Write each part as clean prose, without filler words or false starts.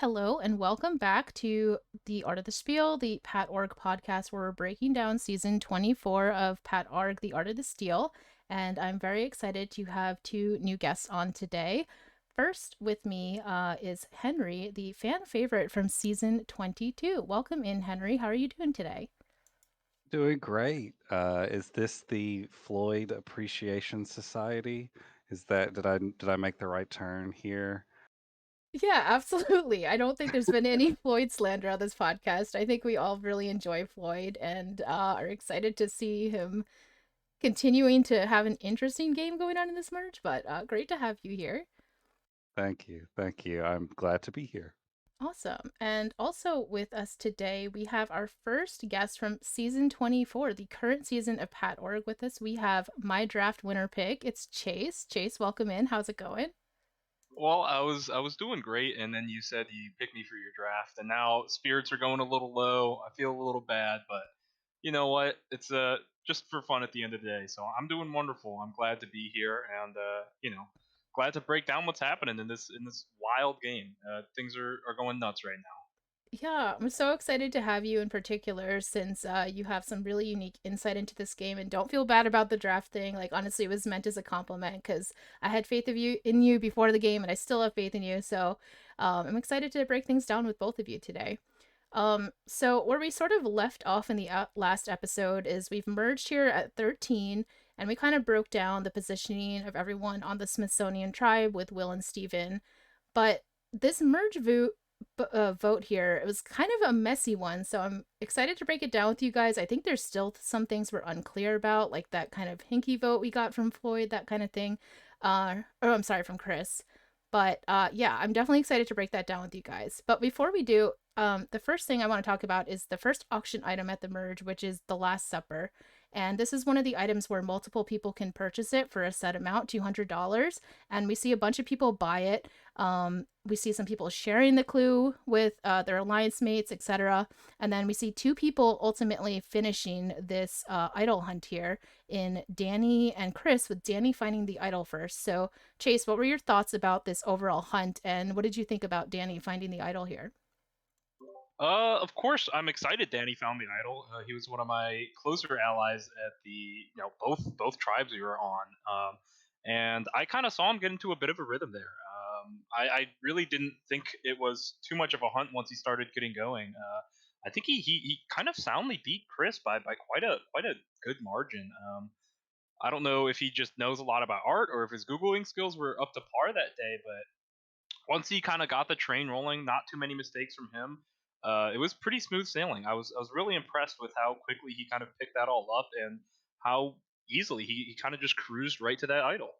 Hello and welcome back to the Art of the Spiel, the PatORG podcast, where we're breaking down season 24 of PatORG, the Art of the Steal. And I'm very excited to have two new guests on today. First with me is Henry, the fan favorite from season 22. Welcome in, Henry. How are you doing today? Doing great. Is this the Floyd Appreciation Society? Did I make the right turn here? Yeah, absolutely. I don't think there's been any Floyd slander on this podcast. I think we all really enjoy Floyd and are excited to see him continuing to have an interesting game going on in this merge, but great to have you here. Thank you. Thank you. I'm glad to be here. Awesome. And also with us today, we have our first guest from season 24, the current season of PatORG with us. We have my draft winner pick. It's Chase. Chase, welcome in. How's it going? Well, I was doing great, and then you said you picked me for your draft, and now spirits are going a little low. I feel a little bad, but you know what? It's just for fun at the end of the day. So I'm doing wonderful. I'm glad to be here, and glad to break down what's happening in this wild game. Things are going nuts right now. Yeah, I'm so excited to have you in particular since you have some really unique insight into this game and don't feel bad about the draft thing. Like honestly, it was meant as a compliment because I had faith of you in you before the game and I still have faith in you. So I'm excited to break things down with both of you today. So where we sort of left off in the last episode is we've merged here at 13 and we kind of broke down the positioning of everyone on the Smithsonian tribe with Will and Steven. But this vote here, it was kind of a messy one, so I'm excited to break it down with you guys. I think there's still some things we're unclear about, like that kind of hinky vote we got from Floyd, that kind of thing. I'm sorry, from Chris. But yeah, I'm definitely excited to break that down with you guys. But before we do, the first thing I want to talk about is the first auction item at the merge, which is the Last Supper. And this is one of the items where multiple people can purchase it for a set amount, $200. And we see a bunch of people buy it. We see some people sharing the clue with their alliance mates, etc. And then we see two people ultimately finishing this idol hunt here in Danny and Chris, with Danny finding the idol first. So, Chase, what were your thoughts about this overall hunt, and what did you think about Danny finding the idol here? Of course, I'm excited. Danny found the idol. He was one of my closer allies at the both tribes we were on, and I kind of saw him get into a bit of a rhythm there. I really didn't think it was too much of a hunt once he started getting going. I think he kind of soundly beat Chris by quite a good margin. I don't know if he just knows a lot about art or if his googling skills were up to par that day, but once he kind of got the train rolling, not too many mistakes from him. It was pretty smooth sailing. I was really impressed with how quickly he kind of picked that all up and how easily he kind of just cruised right to that idol.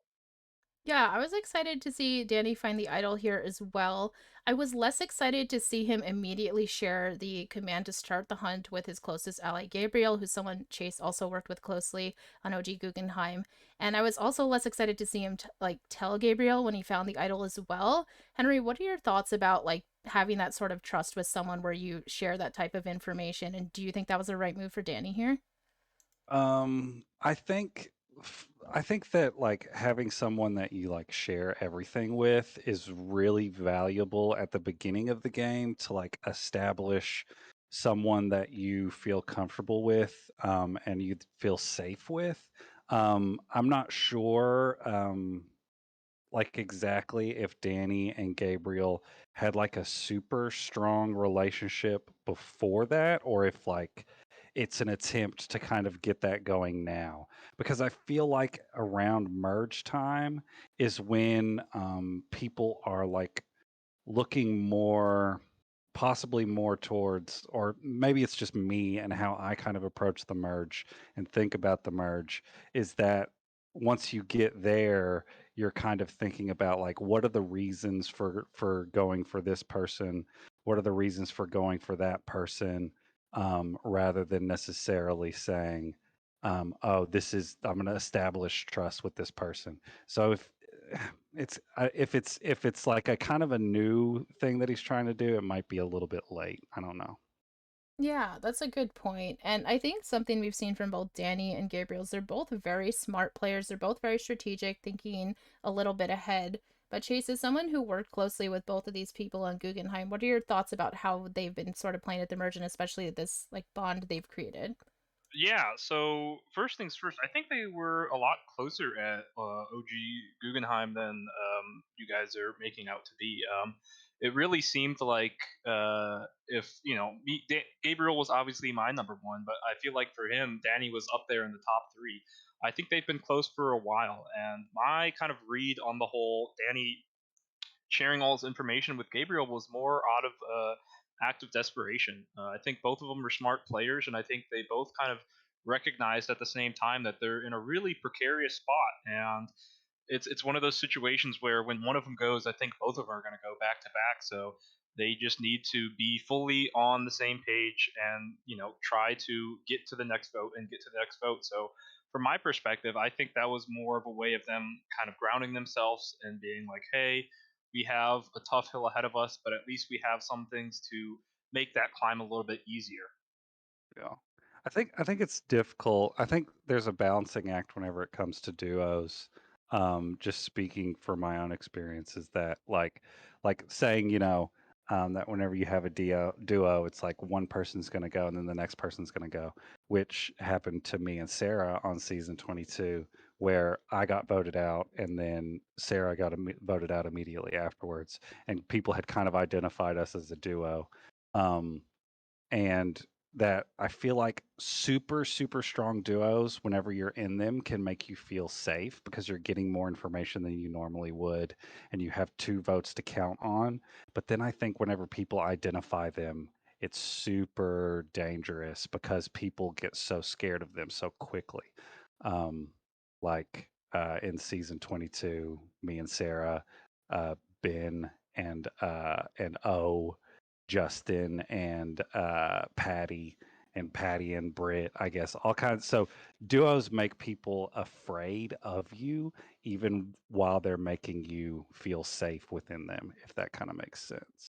Yeah, I was excited to see Danny find the idol here as well. I was less excited to see him immediately share the command to start the hunt with his closest ally, Gabriel, who's someone Chase also worked with closely on OG Guggenheim. And I was also less excited to see him tell Gabriel when he found the idol as well. Henry, what are your thoughts about like having that sort of trust with someone where you share that type of information? And do you think that was the right move for Danny here? Um, I think I think that like having someone that you like share everything with is really valuable at the beginning of the game to like establish someone that you feel comfortable with and you feel safe with. I'm not sure like exactly if Danny and Gabriel had like a super strong relationship before that or if like it's an attempt to kind of get that going now because I feel like around merge time is when people are like looking more possibly more towards or maybe it's just me and how I kind of approach the merge and think about the merge is that once you get there you're kind of thinking about like what are the reasons for going for this person, what are the reasons for going for that person, rather than necessarily saying oh this is I'm going to establish trust with this person. So if it's like a kind of a new thing that he's trying to do, it might be a little bit late. I don't know. Yeah, that's a good point. And I think something we've seen from both Danny and Gabriel's, they're both very smart players. They're both very strategic, thinking a little bit ahead. But Chase, is someone who worked closely with both of these people on Guggenheim, what are your thoughts about how they've been sort of playing at the merge, and especially this like bond they've created? Yeah, so first things first, I think they were a lot closer at OG Guggenheim than you guys are making out to be. It really seemed like if Gabriel was obviously my number one, but I feel like for him, Danny was up there in the top three. I think they've been close for a while, and my kind of read on the whole Danny sharing all this information with Gabriel was more out of act of desperation. I think both of them are smart players, and I think they both kind of recognized at the same time that they're in a really precarious spot. And it's one of those situations where when one of them goes, I think both of them are going to go back to back. So they just need to be fully on the same page and try to get to the next vote and get to the next vote. So from my perspective, I think that was more of a way of them kind of grounding themselves and being like, hey, we have a tough hill ahead of us, but at least we have some things to make that climb a little bit easier. Yeah. I think it's difficult. I think there's a balancing act whenever it comes to duos. Just speaking from my own experiences that like saying, that whenever you have a duo, it's like one person's going to go and then the next person's going to go, which happened to me and Sarah on season 22, where I got voted out and then Sarah got voted out immediately afterwards, and people had kind of identified us as a duo. Um, and that I feel like super, super strong duos, whenever you're in them, can make you feel safe because you're getting more information than you normally would, and you have two votes to count on. But then I think whenever people identify them, it's super dangerous because people get so scared of them so quickly. Um, in season 22, me and Sarah, Ben, and O, Justin and Patty and Britt, I guess, all kinds. So duos make people afraid of you, even while they're making you feel safe within them, if that kind of makes sense.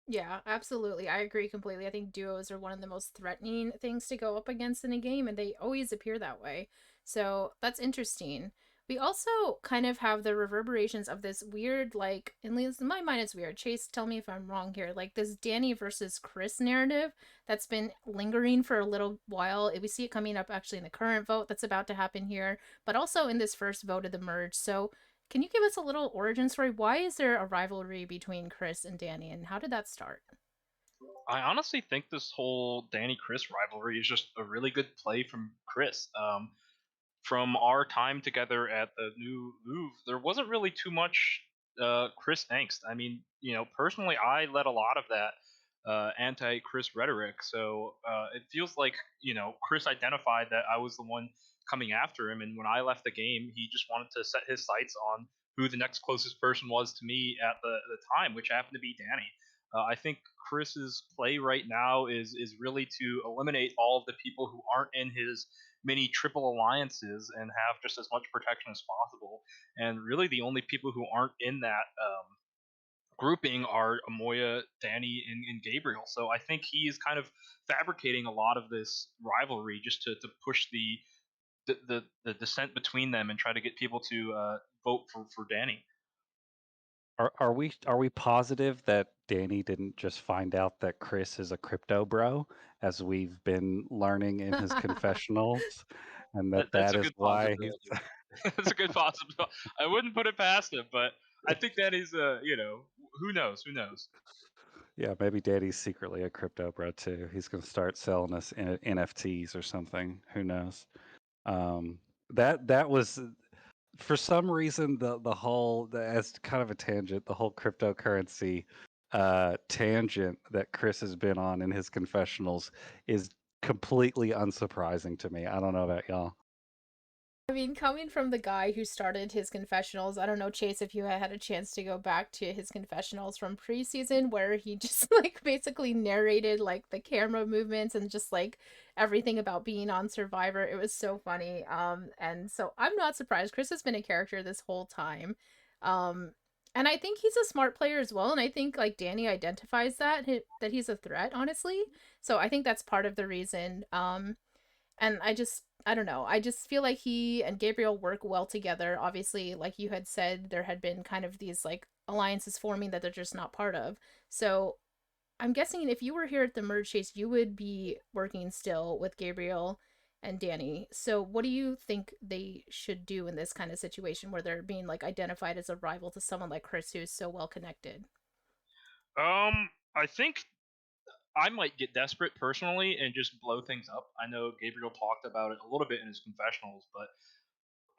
Yeah, absolutely. I agree completely. I think duos are one of the most threatening things to go up against in a game, and they always appear that way. So that's interesting. We also kind of have the reverberations of this weird, like, at least in my mind, it's weird. Chase, tell me if I'm wrong here. Like, this Danny versus Chris narrative that's been lingering for a little while. We see it coming up actually in the current vote that's about to happen here, but also in this first vote of the merge. So, can you give us a little origin story? Why is there a rivalry between Chris and Danny, and how did that start? I honestly think this whole Danny Chris rivalry is just a really good play from Chris. From our time together at the new Louvre, there wasn't really too much Chris angst. I mean, personally, I led a lot of that anti-Chris rhetoric, so it feels like Chris identified that I was the one coming after him, and when I left the game, he just wanted to set his sights on who the next closest person was to me at the time, which happened to be Danny. I think Chris's play right now is really to eliminate all of the people who aren't in his many triple alliances and have just as much protection as possible. And really, the only people who aren't in that grouping are Amoya, Danny, and Gabriel. So I think he is kind of fabricating a lot of this rivalry just to push the descent between them and try to get people to vote for Danny. Are we positive that Danny didn't just find out that Chris is a crypto bro, as we've been learning in his confessionals, and That's that a is good why he's possibility. That's a good possibility. I wouldn't put it past him, but I think that is who knows? Who knows? Yeah, maybe Daddy's secretly a crypto bro too. He's gonna start selling us NFTs or something. Who knows? That was, for some reason, as kind of a tangent, the whole cryptocurrency tangent that Chris has been on in his confessionals is completely unsurprising to me. I don't know about y'all. I mean, coming from the guy who started his confessionals, I don't know, Chase, if you had a chance to go back to his confessionals from preseason where he just like basically narrated like the camera movements and just like everything about being on Survivor. It was so funny. And so I'm not surprised. Chris has been a character this whole time. Um, and I think he's a smart player as well. And I think like Danny identifies that he's a threat, honestly. So I think that's part of the reason. And I don't know. I just feel like he and Gabriel work well together. Obviously, like you had said, there had been kind of these like alliances forming that they're just not part of. So I'm guessing if you were here at the merge chase, you would be working still with Gabriel and Danny. So what do you think they should do in this kind of situation where they're being like identified as a rival to someone like Chris who's so well connected? I think I might get desperate personally and just blow things up. I know Gabriel talked about it a little bit in his confessionals, but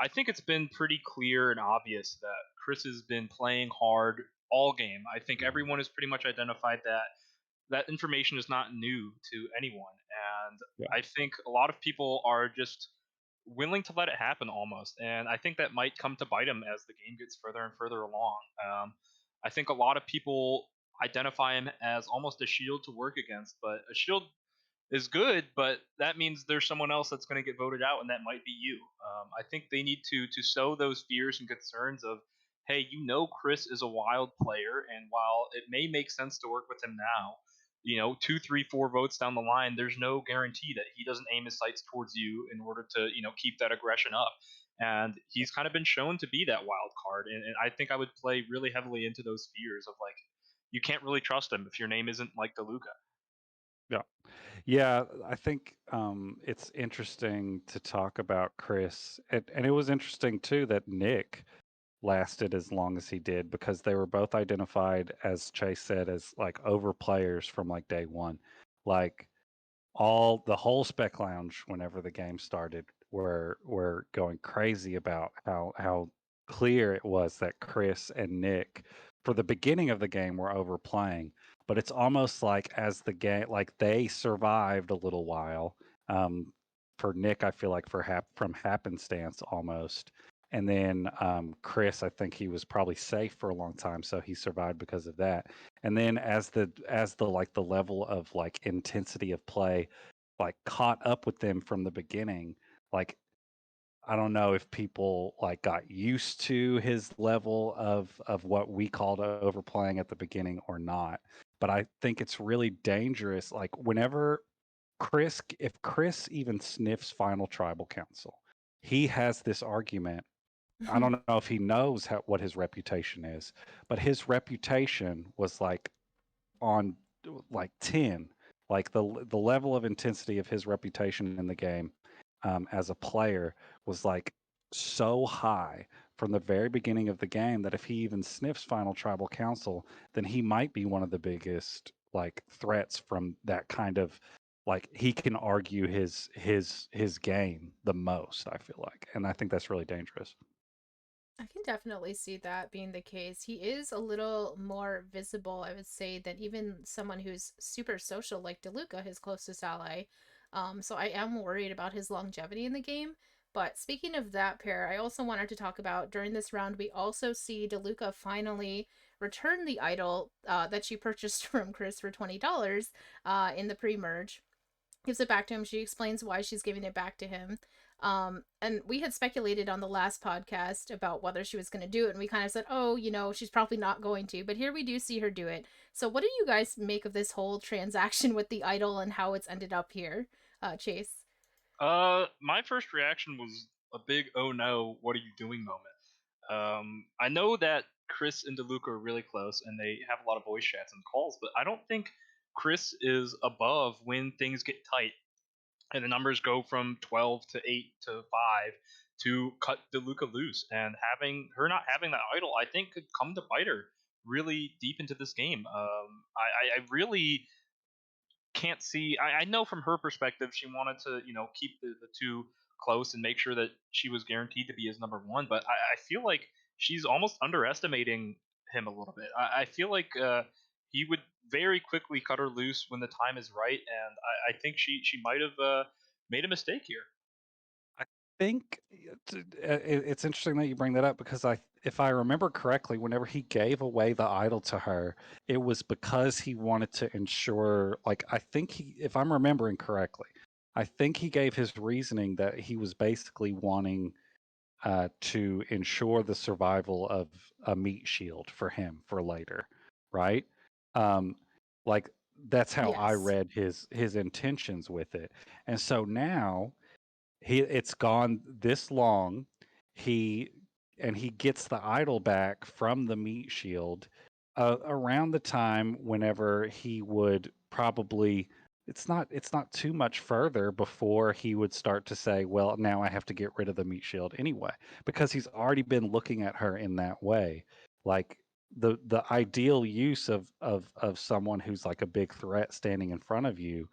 I think it's been pretty clear and obvious that Chris has been playing hard all game. I think everyone has pretty much identified that that information is not new to anyone, and Yeah. I think a lot of people are just willing to let it happen almost, and I think that might come to bite him as the game gets further and further along. I think a lot of people identify him as almost a shield to work against, but a shield is good, but that means there's someone else that's going to get voted out, and that might be you. I think they need to sow those fears and concerns of, hey, Chris is a wild player, and while it may make sense to work with him now, 2, 3, 4 votes down the line, there's no guarantee that he doesn't aim his sights towards you in order to keep that aggression up. And he's kind of been shown to be that wild card, and I think I would play really heavily into those fears of like, you can't really trust him if your name isn't like DeLuca. Yeah. Yeah, I think it's interesting to talk about Chris. And it was interesting too that Nick lasted as long as he did because they were both identified, as Chase said, as like over players from like day one. Like the whole spec lounge whenever the game started were going crazy about how clear it was that Chris and Nick for the beginning of the game were overplaying, but it's almost like as the game, like they survived a little while. For Nick, I feel like from happenstance almost, and then Chris, I think he was probably safe for a long time, so he survived because of that. And then as the like the level of like intensity of play like caught up with them from the beginning, like I don't know if people like got used to his level of what we called overplaying at the beginning or not. But I think it's really dangerous. Like whenever if Chris even sniffs final tribal council, he has this argument. I don't know if he knows what his reputation is, but his reputation was like on like 10, like the level of intensity of his reputation in the game as a player was like so high from the very beginning of the game that if he even sniffs final tribal council, then he might be one of the biggest like threats from that kind of like he can argue his game the most, I feel like, and I think that's really dangerous. I can definitely see that being the case. He is a little more visible, I would say, than even someone who's super social like DeLuca, his closest ally. So I am worried about his longevity in the game. But speaking of that pair, I also wanted to talk about during this round, we also see DeLuca finally return the idol that she purchased from Chris for $20 in the pre merge, gives it back to him. She explains why she's giving it back to him. And we had speculated on the last podcast about whether she was going to do it, and we kind of said, oh, she's probably not going to. But here we do see her do it. So, what do you guys make of this whole transaction with the idol and how it's ended up here, Chase? My first reaction was a big "oh no, what are you doing" moment. I know that Chris and DeLuca are really close, and they have a lot of voice chats and calls, but I don't think Chris is above when things get tight and the numbers go from 12 to 8 to 5 to cut DeLuca loose. And having her not having that idol, I think, could come to bite her really deep into this game. I really can't see. I know from her perspective, she wanted to, keep the two close and make sure that she was guaranteed to be his number one. But I feel like she's almost underestimating him a little bit. I feel like he would very quickly cut her loose when the time is right, and I think she might have made a mistake here. I think it's interesting that you bring that up because if I remember correctly, whenever he gave away the idol to her, it was because he wanted to ensure, like, I think if I'm remembering correctly, I think he gave his reasoning that he was basically wanting to ensure the survival of a meat shield for him for later, right? Um, like that's how I Yes. read his intentions with it, and so now it's gone this long. He he gets the idol back from the meat shield around the time whenever he would probably it's not too much further before he would start to say, well, now I have to get rid of the meat shield anyway, because he's already been looking at her in that way. Like the ideal use of someone who's like a big threat standing in front of you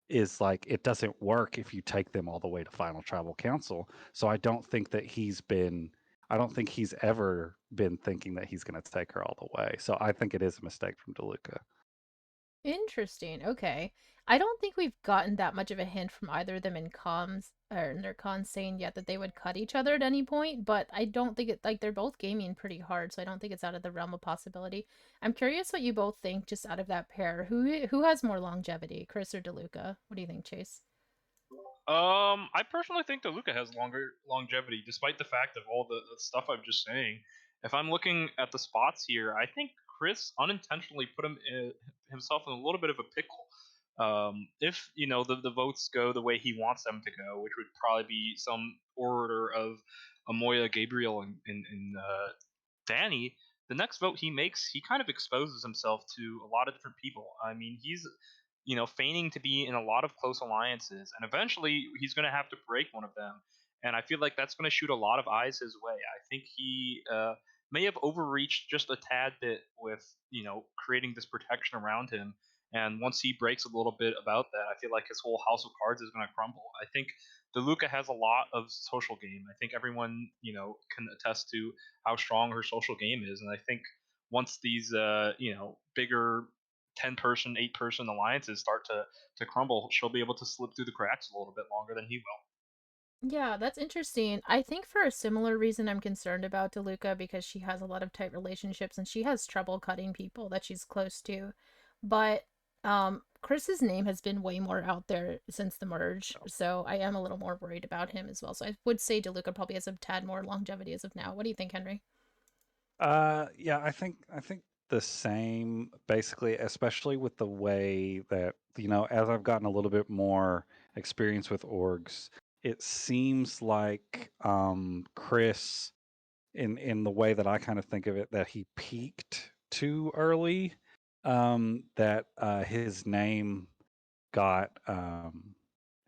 is like it doesn't work if you take them all the way to final tribal council. So I don't think he's ever been thinking that he's going to take her all the way. So I think it is a mistake from DeLuca. Interesting. Okay. I don't think we've gotten that much of a hint from either of them in comms or in their cons saying yet that they would cut each other at any point, but I don't think it like they're both gaming pretty hard, so I don't think it's out of the realm of possibility. I'm curious what you both think just out of that pair. Who has more longevity, Chris or DeLuca? What do you think, Chase? I personally think that Luca has longer longevity, despite the fact of all the stuff I'm just saying. If I'm looking at the spots here, I think Chris unintentionally put himself in a little bit of a pickle. If the votes go the way he wants them to go, which would probably be some order of Amoya, Gabriel, and Danny, the next vote he makes, he kind of exposes himself to a lot of different people. I mean, he's feigning to be in a lot of close alliances, and eventually he's going to have to break one of them. And I feel like that's going to shoot a lot of eyes his way. I think he may have overreached just a tad bit with creating this protection around him. And once he breaks a little bit about that, I feel like his whole house of cards is going to crumble. I think DeLuca has a lot of social game. I think everyone can attest to how strong her social game is, and I think once these bigger 10-person, 8-person alliances start to crumble, she'll be able to slip through the cracks a little bit longer than he will. Yeah, that's interesting. I think for a similar reason, I'm concerned about DeLuca because she has a lot of tight relationships and she has trouble cutting people that she's close to. But Chris's name has been way more out there since the merge, so I am a little more worried about him as well. So I would say DeLuca probably has a tad more longevity as of now. What do you think, Henry? Yeah, I think the same basically, especially with the way that, as I've gotten a little bit more experience with orgs, it seems like Chris in the way that I kind of think of it, that he peaked too early. That got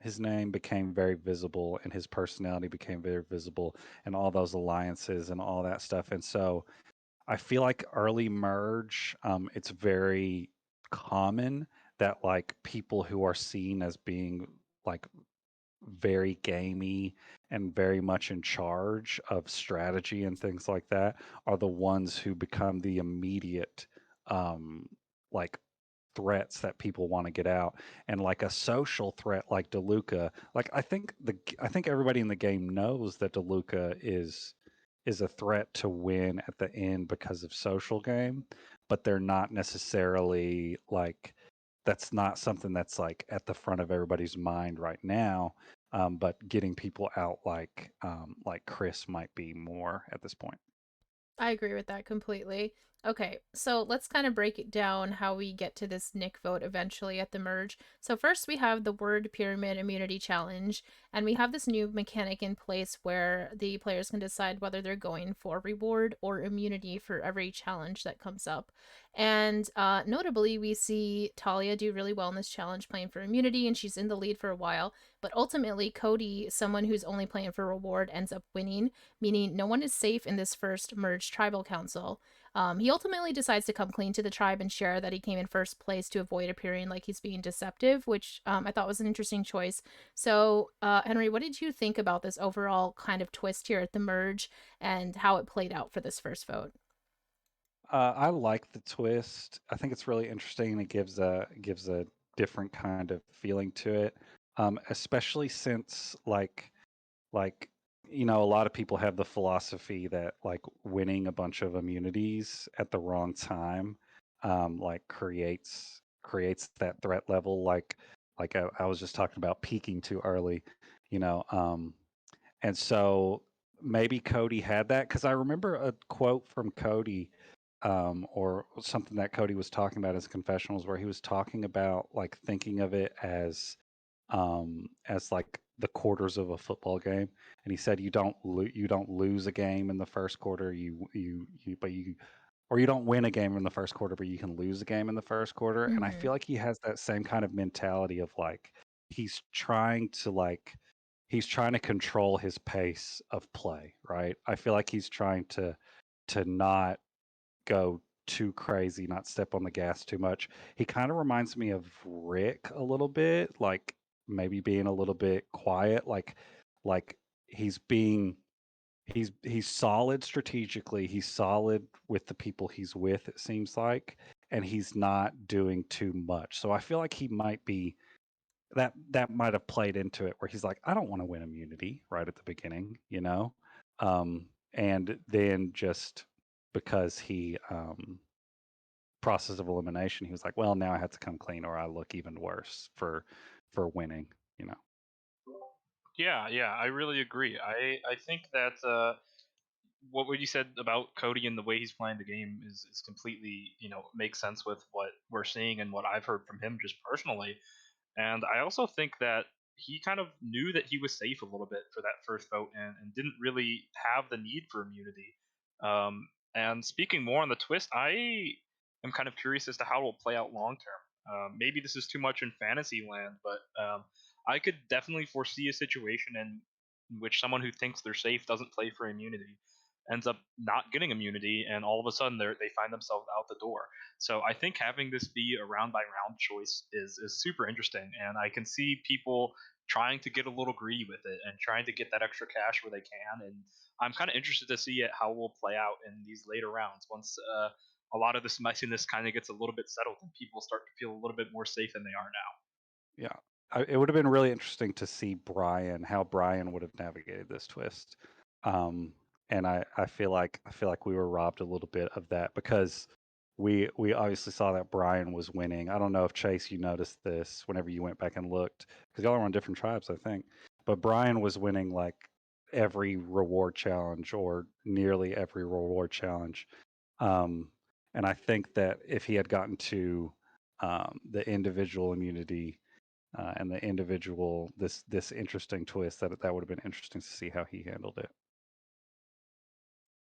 his name became very visible and his personality became very visible and all those alliances and all that stuff. And so I feel like early merge, it's very common that like people who are seen as being like very gamey and very much in charge of strategy and things like that are the ones who become the immediate like threats that people want to get out. And like a social threat like DeLuca, like I think everybody in the game knows that DeLuca is a threat to win at the end because of social game, but they're not necessarily like that's not something that's like at the front of everybody's mind right now. But getting people out like Chris might be more at this point. I agree with that completely. Okay, so let's kind of break it down how we get to this Nick vote eventually at the merge. So, first, we have the Word Pyramid Immunity Challenge, and we have this new mechanic in place where the players can decide whether they're going for reward or immunity for every challenge that comes up. And notably, we see Talia do really well in this challenge playing for immunity, and she's in the lead for a while. But ultimately, Cody, someone who's only playing for reward, ends up winning, meaning no one is safe in this first merged tribal council. He ultimately decides to come clean to the tribe and share that he came in first place to avoid appearing like he's being deceptive, which I thought was an interesting choice. So, Henry, what did you think about this overall kind of twist here at the merge and how it played out for this first vote? I like the twist. I think it's really interesting and it gives a different kind of feeling to it. Especially since like a lot of people have the philosophy that like winning a bunch of immunities at the wrong time like creates that threat level like I was just talking about peaking too early, you know. And so maybe Cody had that because I remember a quote from Cody, or something that Cody was talking about as confessionals, where he was talking about like thinking of it as like the quarters of a football game, and he said you don't lose a game in the first quarter, or you don't win a game in the first quarter, but you can lose a game in the first quarter. And I Mm-hmm. feel like he has that same kind of mentality of like he's trying to like he's trying to control his pace of play, right? I feel like he's trying to not go too crazy, not step on the gas too much. He kind of reminds me of Rick a little bit, like maybe being a little bit quiet, like he's being he's solid strategically, he's solid with the people he's with, it seems like, and he's not doing too much. So I feel like he might be that might have played into it where he's like, I don't want to win immunity right at the beginning, you know? And then just because he process of elimination, he was like, well, now I have to come clean or I look even worse for winning, you know. Yeah, yeah, I really agree. I think that what you said about Cody and the way he's playing the game is completely, makes sense with what we're seeing and what I've heard from him just personally. And I also think that he kind of knew that he was safe a little bit for that first vote and didn't really have the need for immunity. And speaking more on the twist, I am kind of curious as to how it will play out long term. Maybe this is too much in fantasy land, but I could definitely foresee a situation in which someone who thinks they're safe doesn't play for immunity, ends up not getting immunity, and all of a sudden they find themselves out the door. So I think having this be a round by round choice is super interesting, and I can see people trying to get a little greedy with it and trying to get that extra cash where they can. And I'm kind of interested to see it how it will play out in these later rounds once a lot of this messiness kind of gets a little bit settled and people start to feel a little bit more safe than they are now. Yeah. It would have been really interesting to see how Brian would have navigated this twist. Um, and I feel like we were robbed a little bit of that because we obviously saw that Brian was winning. I don't know if Chase you noticed this whenever you went back and looked because y'all are on different tribes, I think. But Brian was winning like every reward challenge or nearly every reward challenge. Um, and I think that if he had gotten to the individual immunity and the individual this interesting twist, that would have been interesting to see how he handled it.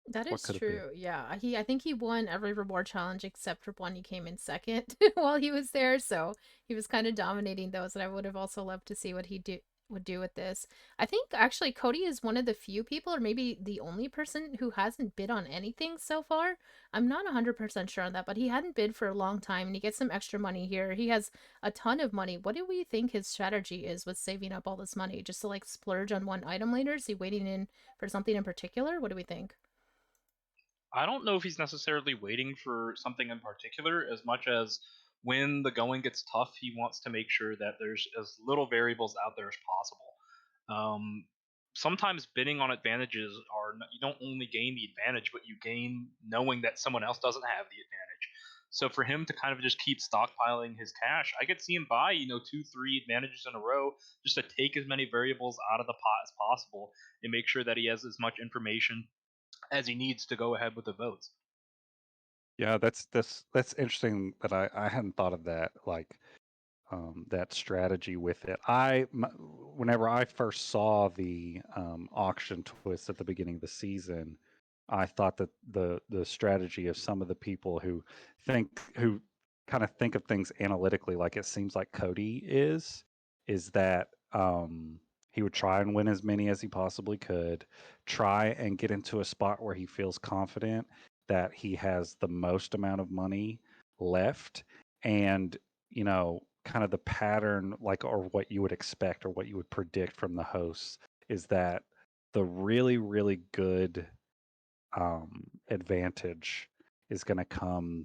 That What is could it be? true. Yeah, I think he won every reward challenge except for one he came in second while he was there, so he was kind of dominating those, and I would have also loved to see what he would do with this. I think actually Cody is one of the few people or maybe the only person who hasn't bid on anything so far. I'm not 100% sure on that, but he hadn't bid for a long time and he gets some extra money here. He has a ton of money. What do we think his strategy is with saving up all this money? Just to like splurge on one item later? Is he waiting in for something in particular? What do we think? I don't know if he's necessarily waiting for something in particular as much as when the going gets tough, he wants to make sure that there's as little variables out there as possible. Um, Sometimes bidding on advantages you don't only gain the advantage, but you gain knowing that someone else doesn't have the advantage. So for him to kind of just keep stockpiling his cash, I could see him buy, 2, 3 advantages in a row just to take as many variables out of the pot as possible and make sure that he has as much information as he needs to go ahead with the votes. Yeah, that's interesting that I hadn't thought of that, like that strategy with it. Whenever I first saw the auction twist at the beginning of the season, I thought that the strategy of some of the people who kind of think of things analytically, like it seems like Cody is that he would try and win as many as he possibly could, try and get into a spot where he feels confident that he has the most amount of money left, and kind of the pattern, like, or what you would expect or what you would predict from the hosts is that the really, really good advantage is going to come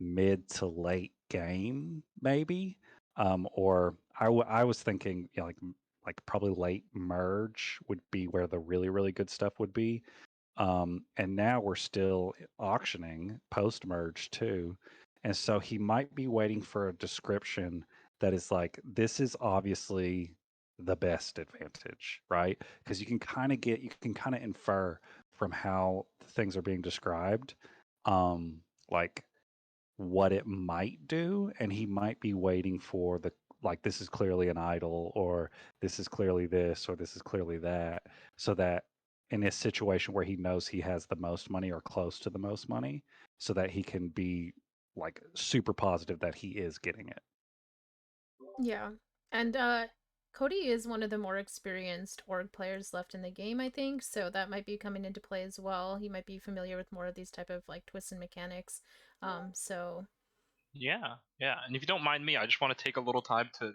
mid to late game, maybe. Or I was thinking, like probably late merge would be where the really, really good stuff would be. And now we're still auctioning post merge too. And so he might be waiting for a description that is like, this is obviously the best advantage, right? Because you can kind of infer from how things are being described, like what it might do. And he might be waiting for like this is clearly an idol, or this is clearly this, or this is clearly that, so that in this situation where he knows he has the most money or close to the most money, so that he can be like super positive that he is getting it. Yeah. And Cody is one of the more experienced org players left in the game, I think, so that might be coming into play as well. He might be familiar with more of these type of like twists and mechanics. So Yeah, yeah. And if you don't mind me, I just want to take a little time to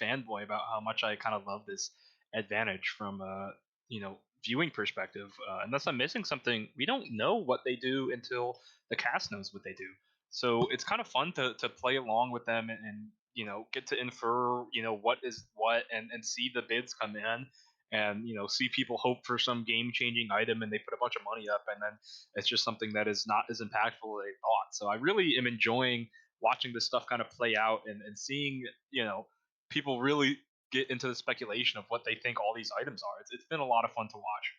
fanboy about how much I kind of love this advantage from viewing perspective. Unless I'm missing something, we don't know what they do until the cast knows what they do. So it's kind of fun to play along with them and get to infer what is what and see the bids come in and see people hope for some game changing item and they put a bunch of money up and then it's just something that is not as impactful as they thought. So I really am enjoying watching this stuff kind of play out and seeing people really get into the speculation of what they think all these items are. It's been a lot of fun to watch.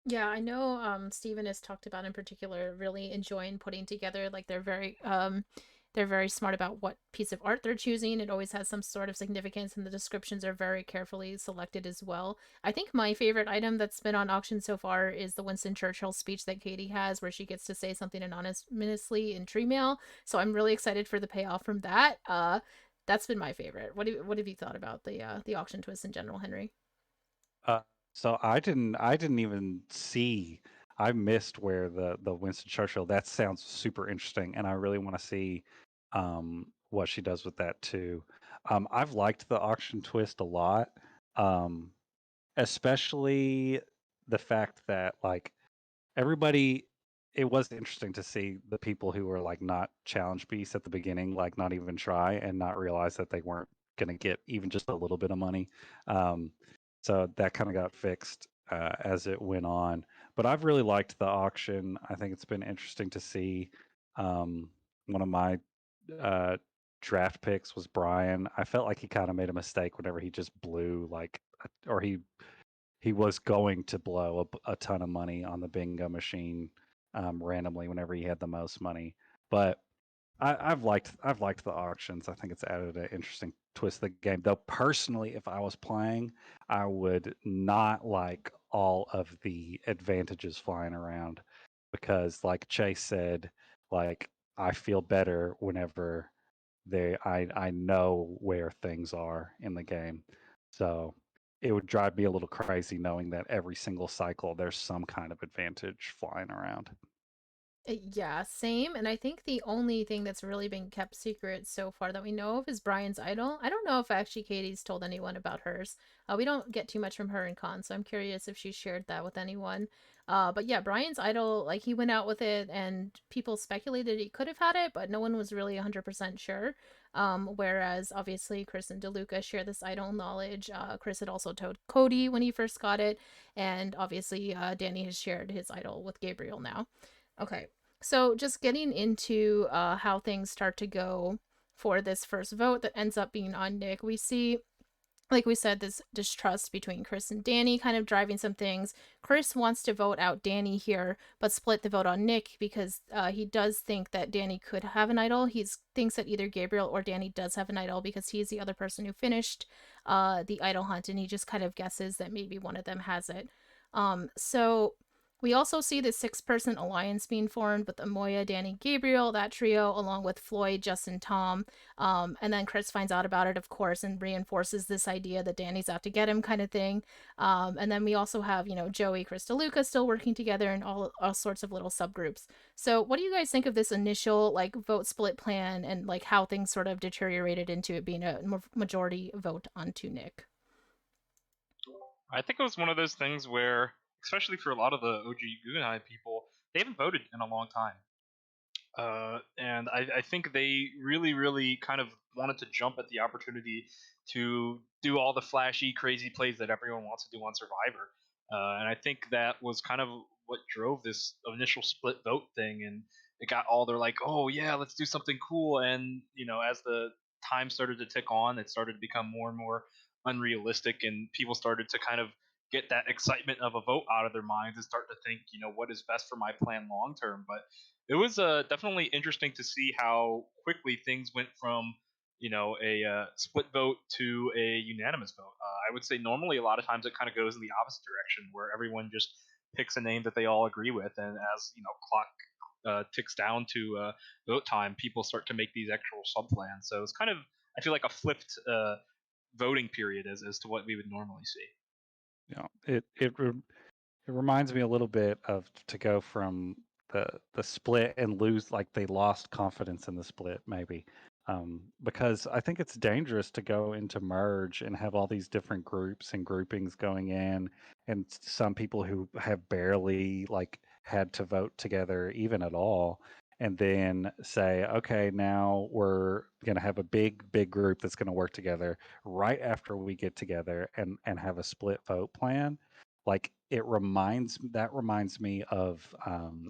yeah, I know Steven has talked about in particular really enjoying putting together like they're very smart about what piece of art they're choosing. It always has some sort of significance and the descriptions are very carefully selected as well. I think my favorite item that's been on auction so far is the Winston Churchill speech that Katie has where she gets to say something anonymously in tree mail. So I'm really excited for the payoff from that. That's been my favorite. What have you thought about the auction twist in general, Henry? Uh, so I didn't even see. I missed where the Winston Churchill. That sounds super interesting, and I really want to see what she does with that too. I've liked the auction twist a lot, um, especially the fact that like everybody. It was interesting to see the people who were like not challenge beasts at the beginning, like not even try and not realize that they weren't going to get even just a little bit of money. Um, so that kind of got fixed as it went on. But I've really liked the auction. I think it's been interesting to see. Um, one of my uh, draft picks was Brian. I felt like he kind of made a mistake whenever he just blew like, or he was going to blow a ton of money on the bingo machine randomly whenever he had the most money. But I've liked the auctions. I think it's added an interesting twist to the game. Though personally, if I was playing, I would not like all of the advantages flying around because, like Chase said, like I feel better whenever I know where things are in the game. So it would drive me a little crazy knowing that every single cycle there's some kind of advantage flying around. Yeah, same. And I think the only thing that's really been kept secret so far that we know of is Brian's idol. I don't know if actually Katie's told anyone about hers. We don't get too much from her in con, so I'm curious if she shared that with anyone. But yeah, Brian's idol, like he went out with it and people speculated he could have had it, but no one was really 100% sure. Whereas obviously Chris and DeLuca share this idol knowledge. Chris had also told Cody when he first got it, and obviously Danny has shared his idol with Gabriel now. Okay. So just getting into how things start to go for this first vote that ends up being on Nick, we see, like we said, this distrust between Chris and Danny kind of driving some things. Chris wants to vote out Danny here, but split the vote on Nick because he does think that Danny could have an idol. He thinks that either Gabriel or Danny does have an idol because he's the other person who finished the idol hunt, and he just kind of guesses that maybe one of them has it. So we also see the six-person alliance being formed with Amoya, Danny, Gabriel, that trio, along with Floyd, Justin, Tom. And then Chris finds out about it, of course, and reinforces this idea that Danny's out to get him, kind of thing. And then we also have, Joey, Chris, DeLuca still working together in all sorts of little subgroups. So, what do you guys think of this initial like vote split plan and like how things sort of deteriorated into it being a majority vote onto Nick? I think it was one of those things where, especially for a lot of the OG Guggenheim people, they haven't voted in a long time. And I think they really, really kind of wanted to jump at the opportunity to do all the flashy, crazy plays that everyone wants to do on Survivor. And I think that was kind of what drove this initial split vote thing. And it got all they're like, oh yeah, let's do something cool. And as the time started to tick on, it started to become more and more unrealistic, and people started to kind of get that excitement of a vote out of their minds and start to think, what is best for my plan long term. But it was definitely interesting to see how quickly things went from a split vote to a unanimous vote. I would say normally a lot of times it kind of goes in the opposite direction, where everyone just picks a name that they all agree with, and as clock ticks down to vote time, people start to make these actual sub plans. So it's kind of, I feel like, a flipped voting period as to what we would normally see. It reminds me a little bit of to go from the split and lose, like they lost confidence in the split maybe. Because I think it's dangerous to go into merge and have all these different groups and groupings going in, and some people who have barely like had to vote together even at all, and then say, okay, now we're going to have a big group that's going to work together right after we get together and have a split vote plan. Like that reminds me of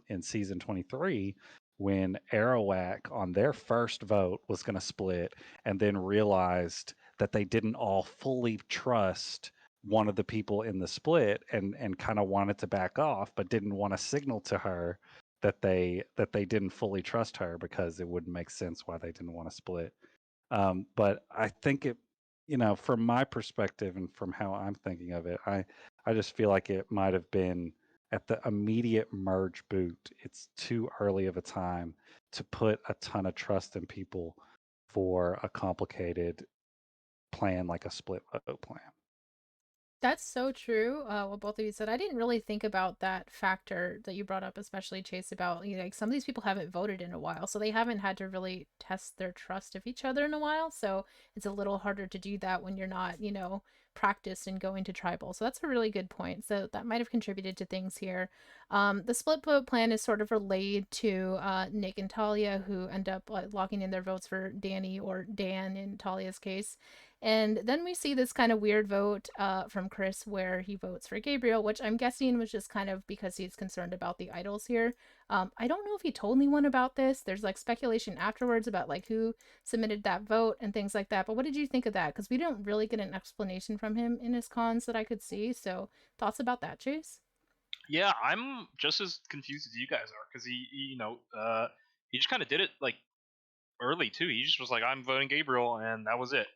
in season 23 when Arawak on their first vote was going to split and then realized that they didn't all fully trust one of the people in the split and kind of wanted to back off, but didn't want to signal to her that they didn't fully trust her because it wouldn't make sense why they didn't want to split. But I think from my perspective and from how I'm thinking of it, I just feel like it might have been at the immediate merge boot. It's too early of a time to put a ton of trust in people for a complicated plan like a split vote plan. That's so true. What both of you said. I didn't really think about that factor that you brought up, especially Chase, about like some of these people haven't voted in a while, so they haven't had to really test their trust of each other in a while. So it's a little harder to do that when you're not, practiced in going to tribal. So that's a really good point. So that might have contributed to things here. The split vote plan is sort of relayed to Nick and Talia, who end up locking in their votes for Danny or Dan in Talia's case. And then we see this kind of weird vote from Chris where he votes for Gabriel, which I'm guessing was just kind of because he's concerned about the idols here. I don't know if he told anyone about this. There's like speculation afterwards about like who submitted that vote and things like that. But what did you think of that? Because we don't really get an explanation from him in his cons that I could see. So thoughts about that, Chase? Yeah, I'm just as confused as you guys are because he just kind of did it like early too. He just was like, "I'm voting Gabriel," and that was it.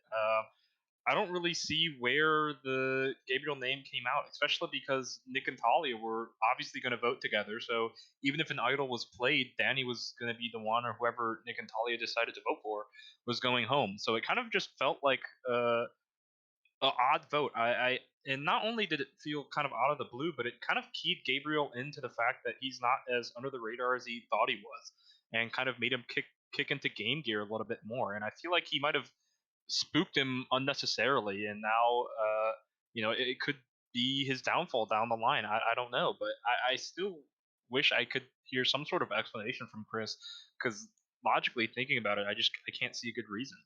I don't really see where the Gabriel name came out, especially because Nick and Talia were obviously going to vote together. So even if an idol was played, Danny was going to be the one, or whoever Nick and Talia decided to vote for was going home. So it kind of just felt like a odd vote. I and not only did it feel kind of out of the blue, but it kind of keyed Gabriel into the fact that he's not as under the radar as he thought he was, and kind of made him kick into game gear a little bit more. And I feel like he might have spooked him unnecessarily, and now it could be his downfall down the line. I don't know, but I still wish I could hear some sort of explanation from Chris, because logically thinking about it, I can't see a good reason.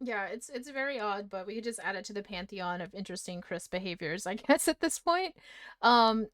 Yeah, it's very odd, but we could just add it to the pantheon of interesting Chris behaviors, I guess, at this point. Um,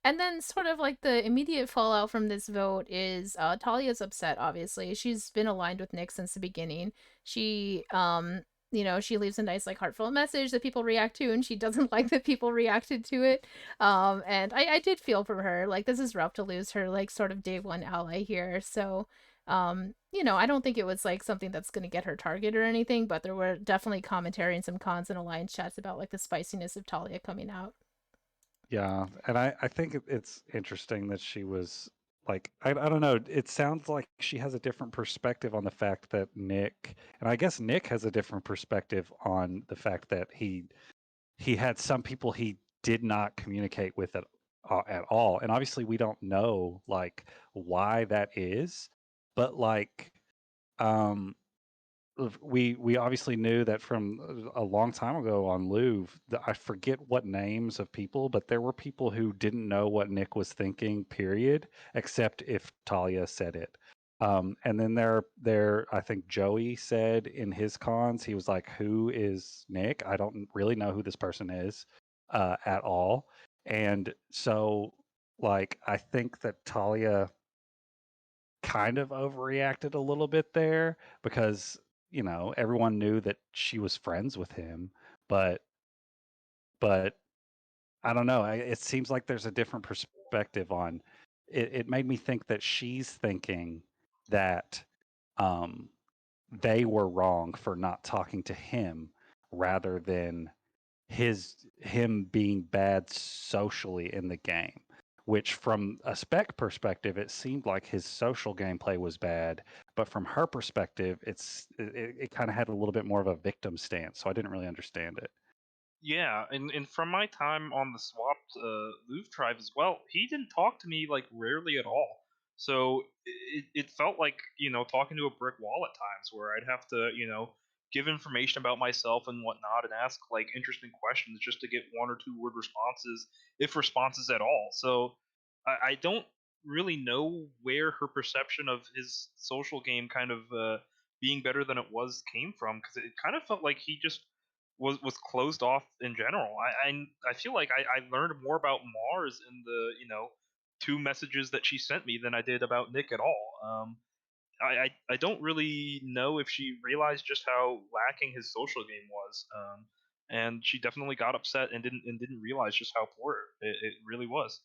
and then sort of like the immediate fallout from this vote is Talia's upset, obviously. She's been aligned with Nick since the beginning. She leaves a nice, like, heartfelt message that people react to, and she doesn't like that people reacted to it. And I did feel for her. Like, this is rough to lose her, like, sort of day one ally here. So I don't think it was like something that's going to get her target or anything, but there were definitely commentary and some cons and alliance chats about like the spiciness of Talia coming out. Yeah, and I think it's interesting that she was like I don't know. It sounds like she has a different perspective on the fact that Nick, and I guess Nick has a different perspective on the fact that he had some people he did not communicate with at all, and obviously we don't know like why that is, but like um we obviously knew that from a long time ago on Louvre. I forget what names of people, but there were people who didn't know what Nick was thinking, period, except if Talia said it. And then I think Joey said in his cons, he was like, "Who is Nick? I don't really know who this person is at all." And so, like, I think that Talia kind of overreacted a little bit there because everyone knew that she was friends with him, but but I don't know. It seems like there's a different perspective on it. It made me think that she's thinking that um they were wrong for not talking to him rather than him being bad socially in the game, which from a spec perspective it seemed like his social gameplay was bad, but from her perspective it kind of had a little bit more of a victim stance, so I didn't really understand it. Yeah, and from my time on the swapped Louvre tribe as well, he didn't talk to me like rarely at all. So it felt like talking to a brick wall at times, where I'd have to give information about myself and whatnot, and ask like interesting questions just to get 1 or 2 word responses, if responses at all. So I don't really know where her perception of his social game kind of being better than it was came from, because it kind of felt like he just was closed off in general. I feel like I learned more about Mars in the 2 messages that she sent me than I did about Nick at all. I don't really know if she realized just how lacking his social game was, and she definitely got upset and didn't realize just how poor it really was.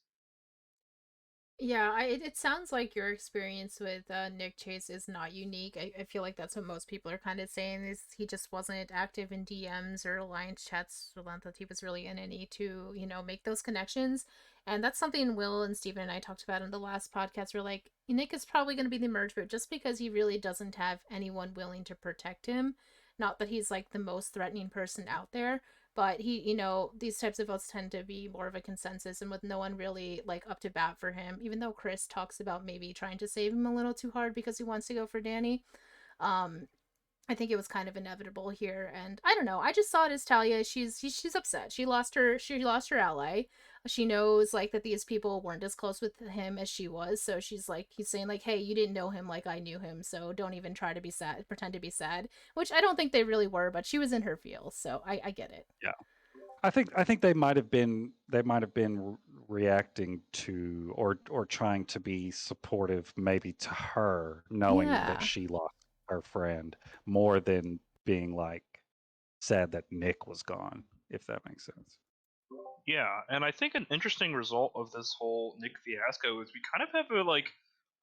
Yeah, it sounds like your experience with Nick Chase is not unique. I feel like that's what most people are kind of saying is he just wasn't active in DMs or alliance chats, so not that he was really in any to, make those connections. And that's something Will and Steven and I talked about in the last podcast. We're like, Nick is probably going to be the merge vote just because he really doesn't have anyone willing to protect him. Not that he's like the most threatening person out there, but he, these types of votes tend to be more of a consensus and with no one really like up to bat for him, even though Chris talks about maybe trying to save him a little too hard because he wants to go for Danny. um I think it was kind of inevitable here, and I don't know. I just saw it as Talia. She's upset. She lost her ally. She knows like that these people weren't as close with him as she was. So he's saying like, hey, you didn't know him like I knew him, so don't even try to be sad, pretend to be sad. Which I don't think they really were, but she was in her feels, so I get it. Yeah. I think they might have been reacting to or trying to be supportive maybe to her knowing that Yeah. she lost her friend more than being like sad that Nick was gone, if that makes sense. Yeah, and I think an interesting result of this whole Nick fiasco is we kind of have a like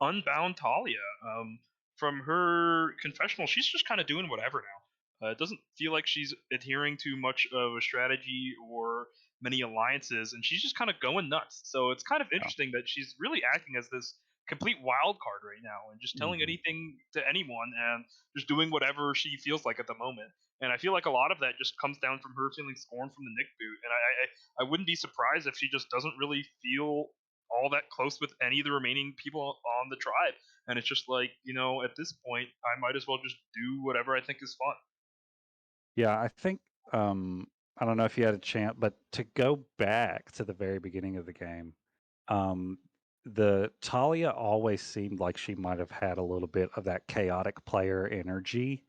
unbound Talia. From her confessional, she's just kind of doing whatever now. It doesn't feel like she's adhering to much of a strategy or many alliances, and she's just kind of going nuts. So it's kind of Yeah. interesting that she's really acting as this complete wild card right now, and just telling Hmm. anything to anyone, and just doing whatever she feels like at the moment. And I feel like a lot of that just comes down from her feeling scorned from the Nick boot. And I wouldn't be surprised if she just doesn't really feel all that close with any of the remaining people on the tribe. And it's just like, at this point, I might as well just do whatever I think is fun. Yeah, I think I don't know if you had a chance, but to go back to the very beginning of the game, um, the Talia always seemed like she might have had a little bit of that chaotic player energy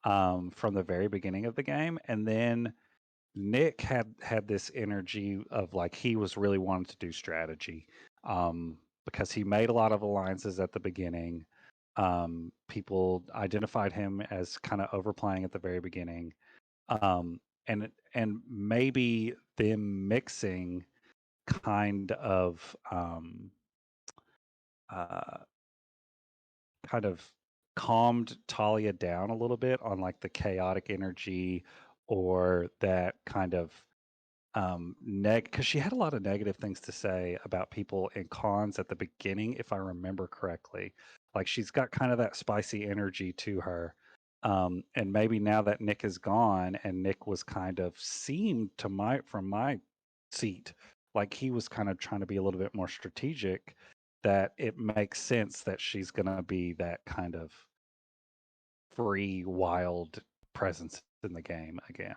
from the very beginning of the game, and then Nick had this energy of like he was really wanting to do strategy, because he made a lot of alliances at the beginning. People identified him as kind of overplaying at the very beginning, and maybe them mixing kind of uh, kind of calmed Talia down a little bit on like the chaotic energy or that kind of because she had a lot of negative things to say about people in cons at the beginning, if I remember correctly. Like she's got kind of that spicy energy to her. And maybe now that Nick is gone and Nick was kind of seemed to my from my seat like he was kind of trying to be a little bit more strategic, that it makes sense that she's gonna be that kind of free, wild presence in the game again.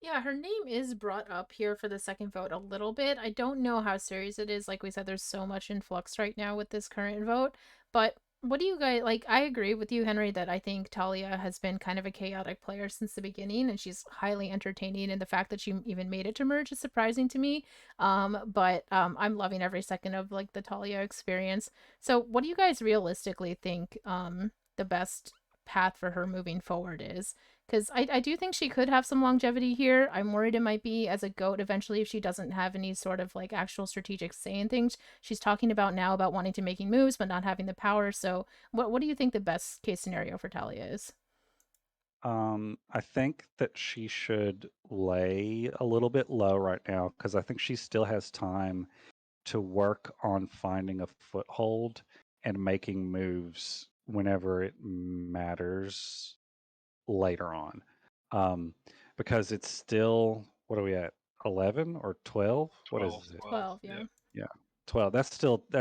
Yeah, her name is brought up here for the second vote a little bit. I don't know how serious it is. Like we said, there's so much in flux right now with this current vote. But what do you guys like? I agree with you, Henry, that I think Talia has been kind of a chaotic player since the beginning, and she's highly entertaining. And the fact that she even made it to merge is surprising to me. But I'm loving every second of like the Talia experience. So, what do you guys realistically think the best path for her moving forward is. Because I do think she could have some longevity here. I'm worried it might be as a goat eventually if she doesn't have any sort of like actual strategic say in things. She's talking about now about wanting to making moves but not having the power. So what do you think the best case scenario for Talia is? I think that she should lay a little bit low right now because I think she still has time to work on finding a foothold and making moves whenever it matters later on. Um, because it's still, what are we at? 11 or 12? What 12, is it? 12. 12, Yeah. yeah. Yeah. 12. That's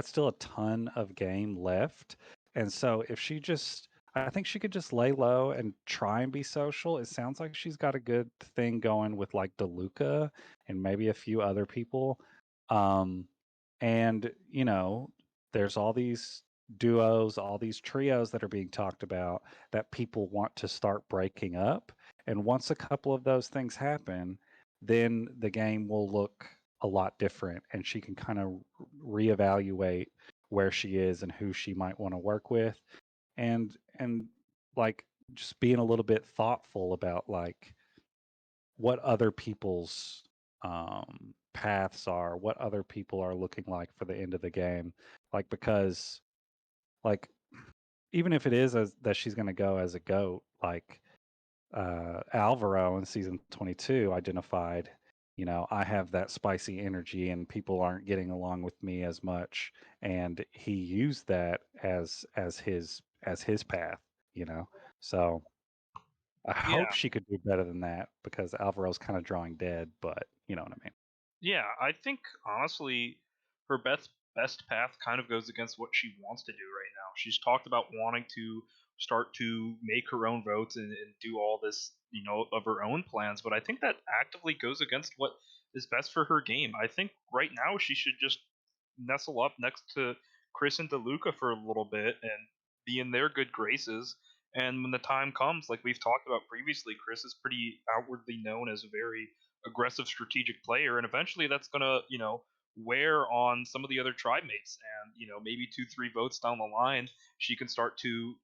still a ton of game left. And so if she just I think she could just lay low and try and be social. It sounds like she's got a good thing going with like DeLuca and maybe a few other people. Um and there's all these duos, all these trios that are being talked about that people want to start breaking up. And once a couple of those things happen, then the game will look a lot different and she can kind of reevaluate where she is and who she might want to work with and like just being a little bit thoughtful about like what other people's paths are, what other people are looking like for the end of the game, like because like even if it is that she's going to go as a goat, like Alvaro in season 22 identified, I have that spicy energy and people aren't getting along with me as much, and he used that as his path, you know. So I hope Yeah. she could do better than that because Alvaro's kind of drawing dead, but you know what I mean. Yeah, I think honestly, her best path kind of goes against what she wants to do right now. She's talked about wanting to start to make her own votes and do all this, of her own plans. But I think that actively goes against what is best for her game. I think right now she should just nestle up next to Chris and DeLuca for a little bit and be in their good graces. And when the time comes, like we've talked about previously, Chris is pretty outwardly known as a very aggressive strategic player, and eventually that's gonna wear on some of the other tribe mates, and maybe 2-3 votes down the line she can start to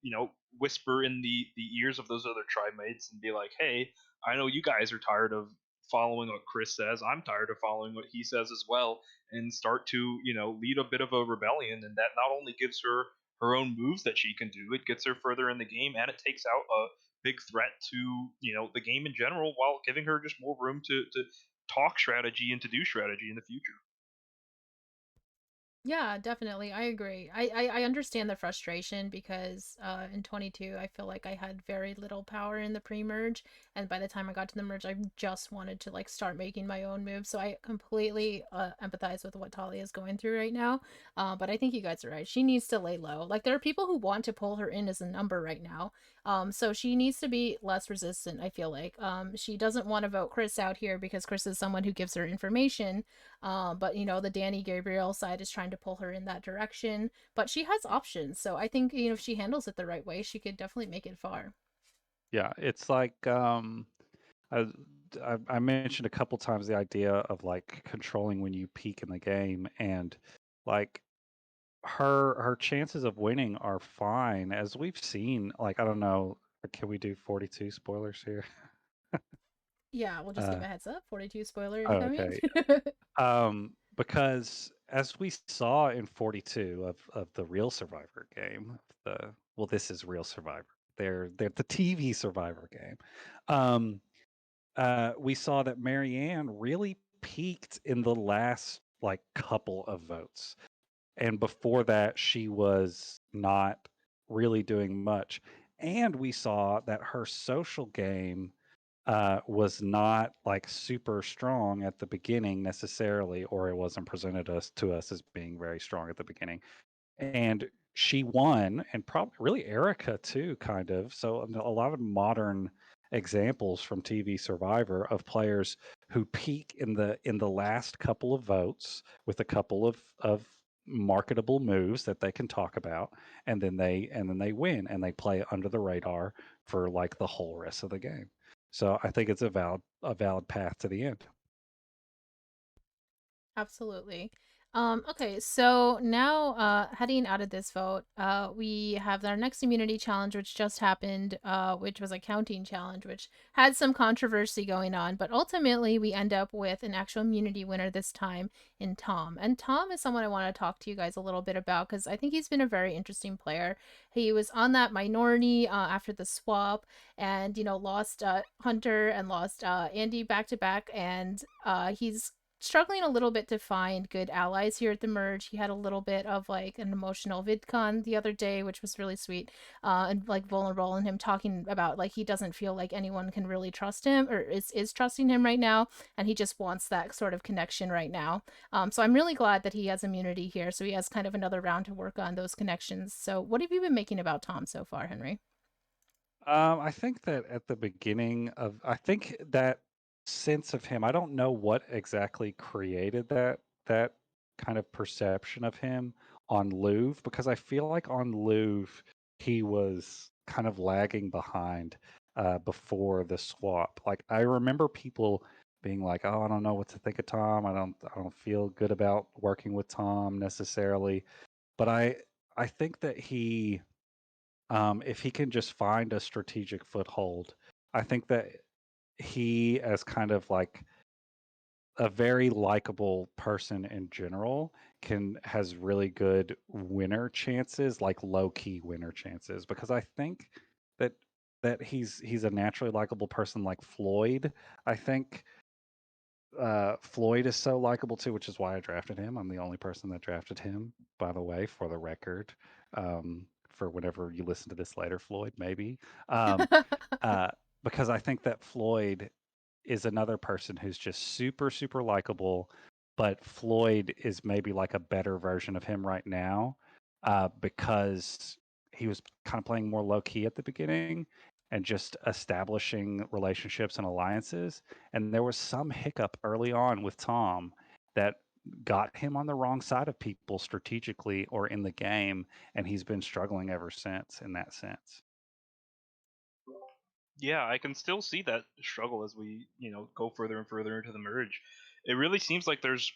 whisper in the ears of those other tribe mates and be like, hey, I know you guys are tired of following what Chris says, I'm tired of following what he says as well, and start to lead a bit of a rebellion. And that not only gives her own moves that she can do, it gets her further in the game, and it takes out a big threat to the game in general, while giving her just more room to talk strategy and to do strategy in the future. Yeah, definitely. I agree. I understand the frustration because in 22, I feel like I had very little power in the pre-merge. And by the time I got to the merge, I just wanted to like start making my own moves. So I completely empathize with what Talia is going through right now. But I think you guys are right. She needs to lay low. Like there are people who want to pull her in as a number right now. So she needs to be less resistant, I feel like. She doesn't want to vote Chris out here because Chris is someone who gives her information, but the Danny Gabriel side is trying to pull her in that direction. But she has options, so I think if she handles it the right way, she could definitely make it far. Yeah, it's like I, I mentioned a couple times the idea of like controlling when you peak in the game, and like her chances of winning are fine, as we've seen. Like I don't know, can we do 42 spoilers here? Yeah, we'll just give Uh, a heads up. 42 spoiler oh, incoming. okay. Because as we saw in 42 of the real Survivor game, this is real Survivor. They're the TV Survivor game. Um, we saw that Marianne really peaked in the last like couple of votes, and before that, she was not really doing much. And we saw that her social game was not like super strong at the beginning necessarily, or it wasn't presented us to us as being very strong at the beginning. And she won, and probably really Erica too, kind of. So a lot of modern examples from TV Survivor of players who peak in the last couple of votes with a couple of marketable moves that they can talk about, and then they win and they play under the radar for like the whole rest of the game. So I think it's a valid path to the end. Absolutely. Okay, so now heading out of this vote, we have our next immunity challenge, which just happened, which was a counting challenge, which had some controversy going on, but ultimately we end up with an actual immunity winner this time in Tom. And Tom is someone I want to talk to you guys a little bit about because I think he's been a very interesting player. He was on that minority after the swap, and lost Hunter and lost Andy back to back, and he's struggling a little bit to find good allies here at the merge. He had a little bit of like an emotional vidcon the other day, which was really sweet, and like vulnerable, and him talking about like he doesn't feel like anyone can really trust him or is trusting him right now, and he just wants that sort of connection right now. So I'm really glad that he has immunity here, so he has kind of another round to work on those connections. So what have you been making about Tom so far, Henry? I think that at the beginning of, I think that sense of him, I don't know what exactly created that kind of perception of him on Louvre, because I feel like on Louvre he was kind of lagging behind before the swap. Like I remember people being like, "Oh, I don't know what to think of Tom. I don't feel good about working with Tom necessarily." But I think that if he can just find a strategic foothold, I think that he, as kind of like a very likable person in general, has really good winner chances, like low key winner chances. Because I think that he's a naturally likable person like Floyd. I think Floyd is so likable too, which is why I drafted him. I'm the only person that drafted him, by the way, for the record. For whenever you listen to this later, Floyd, maybe. Um, uh, because I think that Floyd is another person who's just super, super likable, but Floyd is maybe like a better version of him right now, because he was kind of playing more low key at the beginning and just establishing relationships and alliances. And there was some hiccup early on with Tom that got him on the wrong side of people strategically or in the game, and he's been struggling ever since in that sense. Yeah, I can still see that struggle as we, go further and further into the merge. It really seems like there's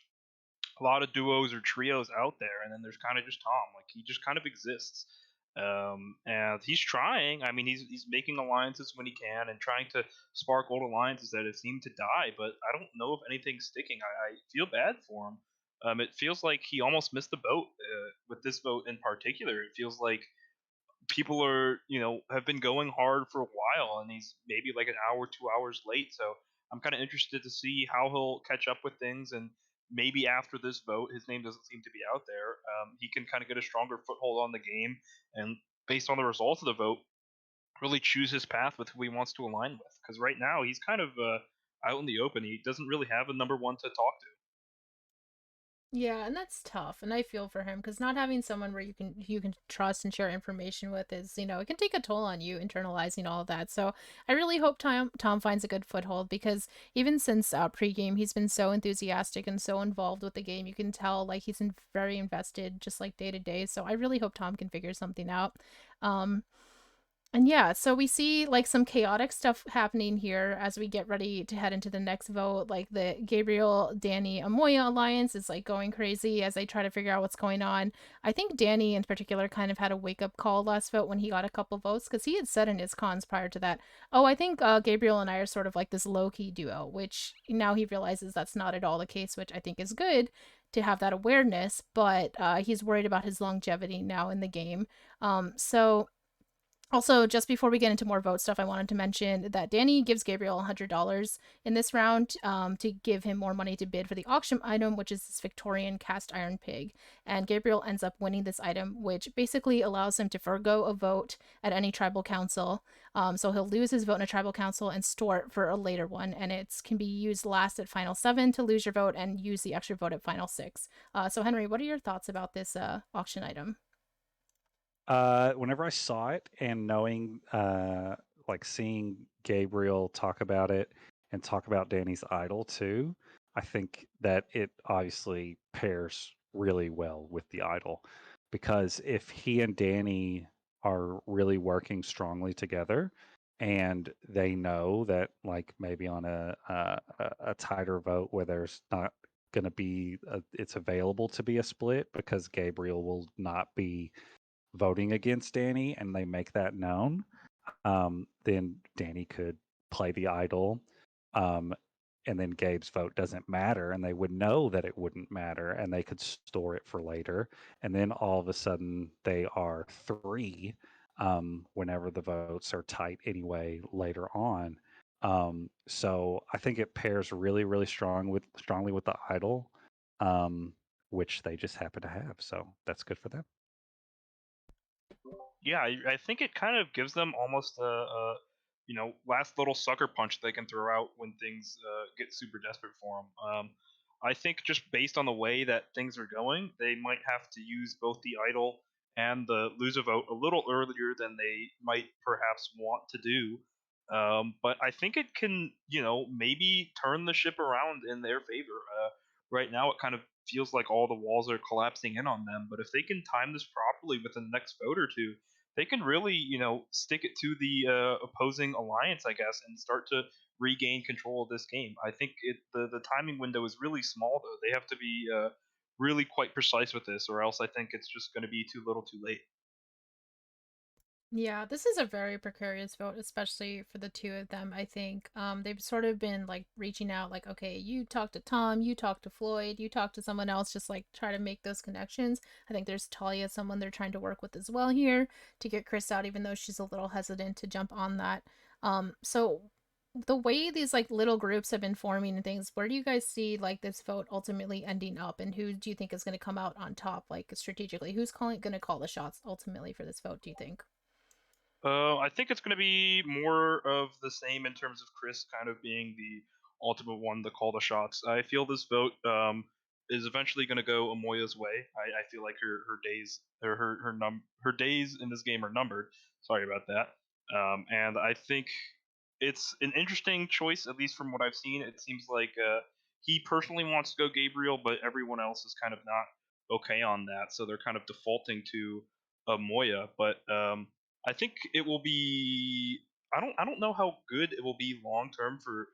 a lot of duos or trios out there, and then there's kind of just Tom. Like he just kind of exists, and he's trying. I mean, he's making alliances when he can and trying to spark old alliances that have seemed to die. But I don't know if anything's sticking. I feel bad for him. It feels like he almost missed the boat with this vote in particular. It feels like people are have been going hard for a while, and he's maybe like an hour 2 hours late. So I'm kind of interested to see how he'll catch up with things, and maybe after this vote, his name doesn't seem to be out there, he can kind of get a stronger foothold on the game, and based on the results of the vote, really choose his path with who he wants to align with, because right now he's kind of out in the open. He doesn't really have a number one to talk to. Yeah, and that's tough, and I feel for him because not having someone where you can trust and share information with is, it can take a toll on you internalizing all of that. So I really hope Tom finds a good foothold because even since pregame, he's been so enthusiastic and so involved with the game. You can tell like very invested, just like day to day. So I really hope Tom can figure something out. Um, and yeah, so we see like some chaotic stuff happening here as we get ready to head into the next vote. Like the Gabriel, Danny, Amoya alliance is like going crazy as they try to figure out what's going on. I think Danny in particular kind of had a wake up call last vote when he got a couple votes because he had said in his cons prior to that, oh, I think Gabriel and I are sort of like this low key duo, which now he realizes that's not at all the case, which I think is good to have that awareness, but he's worried about his longevity now in the game. So also, just before we get into more vote stuff, I wanted to mention that Danny gives Gabriel $100 in this round to give him more money to bid for the auction item, which is this Victorian cast iron pig. And Gabriel ends up winning this item, which basically allows him to forego a vote at any tribal council. So he'll lose his vote in a tribal council and store it for a later one. And it can be used last at final 7 to lose your vote and use the extra vote at final 6. So, Henry, what are your thoughts about this auction item? Whenever I saw it and knowing, like seeing Gabriel talk about it and talk about Danny's idol too, I think that it obviously pairs really well with the idol, because if he and Danny are really working strongly together and they know that like maybe on a tighter vote where there's not going to be it's available to be a split because Gabriel will not be voting against Danny, and they make that known, then Danny could play the idol, um, and then Gabe's vote doesn't matter, and they would know that it wouldn't matter, and they could store it for later. And then all of a sudden, they are three whenever the votes are tight anyway later on. So I think it pairs really, really strongly with the idol, um, which they just happen to have. So that's good for them. Yeah, I think it kind of gives them almost a last little sucker punch they can throw out when things get super desperate for them. I think just based on the way that things are going, they might have to use both the idol and the lose a vote a little earlier than they might perhaps want to do. But I think it can, maybe turn the ship around in their favor. Right now, it kind of feels like all the walls are collapsing in on them. But if they can time this properly within the next vote or two, they can really, stick it to the opposing alliance, I guess, and start to regain control of this game. I think the timing window is really small, though. They have to be really quite precise with this, or else I think it's just going to be too little, too late. Yeah, this is a very precarious vote, especially for the two of them. I think they've sort of been like reaching out, like, okay, you talk to Tom, you talk to Floyd, you talk to someone else, just like try to make those connections. I think there's Talia, someone they're trying to work with as well here to get Chris out, even though she's a little hesitant to jump on that. So the way these like little groups have been forming and things, where do you guys see like this vote ultimately ending up, and who do you think is going to come out on top, like strategically? Who's going to call the shots ultimately for this vote? Do you think? I think it's going to be more of the same in terms of Chris kind of being the ultimate one to call the shots. I feel this vote is eventually going to go Amoya's way. I feel like her days or her days in this game are numbered. Sorry about that. And I think it's an interesting choice, at least from what I've seen. It seems like he personally wants to go Gabriel, but everyone else is kind of not okay on that, so they're kind of defaulting to Moya. But I think it will be. I don't know how good it will be long term for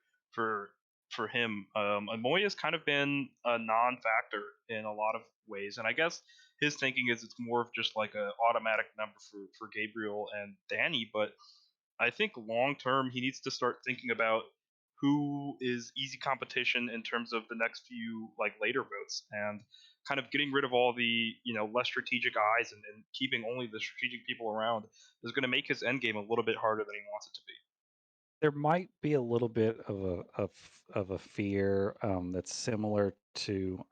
for him. Moya's kind of been a non-factor in a lot of ways, and I guess his thinking is it's more of just like a automatic number for Gabriel and Danny, but I think long term he needs to start thinking about who is easy competition in terms of the next few like later votes, and kind of getting rid of all the less strategic eyes, and keeping only the strategic people around is going to make his end game a little bit harder than he wants it to be. There might be a little bit of a fear that's similar to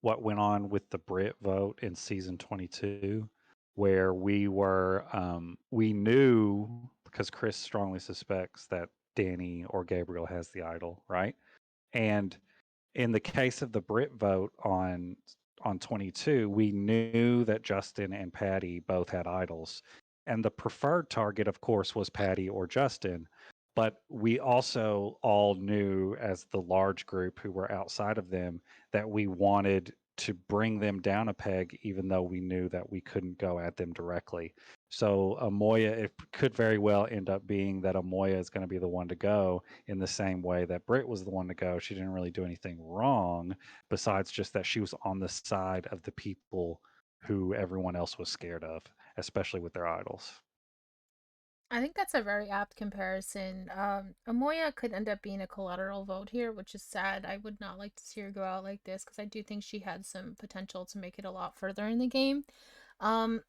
what went on with the Brit vote in season 22, where we knew because Chris strongly suspects that Danny or Gabriel has the idol, right? And in the case of the Brit vote on 22, we knew that Justin and Patty both had idols. And the preferred target, of course, was Patty or Justin. But we also all knew, as the large group who were outside of them, that we wanted to bring them down a peg, even though we knew that we couldn't go at them directly. So Amoya, it could very well end up being that Amoya is going to be the one to go in the same way that Britt was the one to go. She didn't really do anything wrong, besides just that she was on the side of the people who everyone else was scared of, especially with their idols. I think that's a very apt comparison. Amoya could end up being a collateral vote here, which is sad. I would not like to see her go out like this because I do think she had some potential to make it a lot further in the game. Um,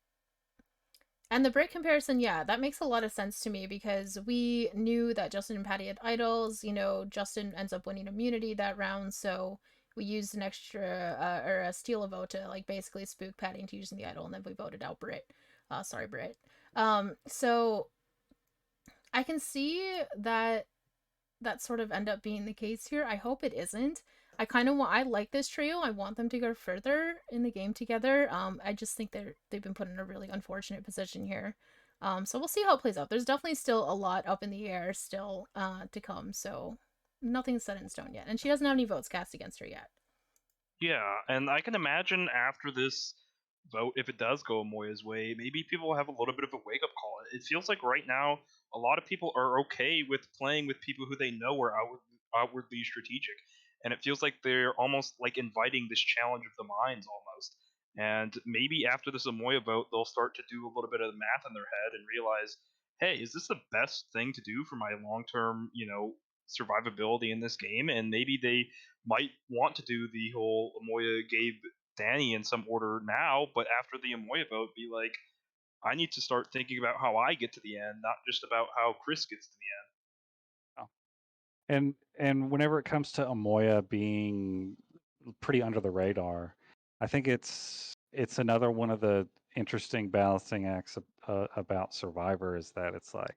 and the Brit comparison, yeah, that makes a lot of sense to me because we knew that Justin and Patty had idols. You know, Justin ends up winning immunity that round, so we used an extra or a steal a vote to like basically spook Patty into using the idol, and then we voted out Brit. Sorry, Brit. So I can see that sort of end up being the case here. I hope it isn't. I like this trio. I want them to go further in the game together. I just think they've been put in a really unfortunate position here. So we'll see how it plays out. There's definitely still a lot up in the air still to come. So nothing's set in stone yet. And she doesn't have any votes cast against her yet. Yeah, and I can imagine after this vote, if it does go Moya's way, maybe people will have a little bit of a wake up call. It feels like right now a lot of people are okay with playing with people who they know are outwardly strategic, and it feels like they're almost like inviting this challenge of the minds almost. And maybe after this Amoya vote, they'll start to do a little bit of math in their head and realize, hey, is this the best thing to do for my long term, survivability in this game? And maybe they might want to do the whole Amoya Gabe Danny in some order now, but after the Amoya vote, be like, I need to start thinking about how I get to the end, not just about how Chris gets to the end. Oh. And whenever it comes to Amoya being pretty under the radar, I think it's another one of the interesting balancing acts about Survivor is that it's like,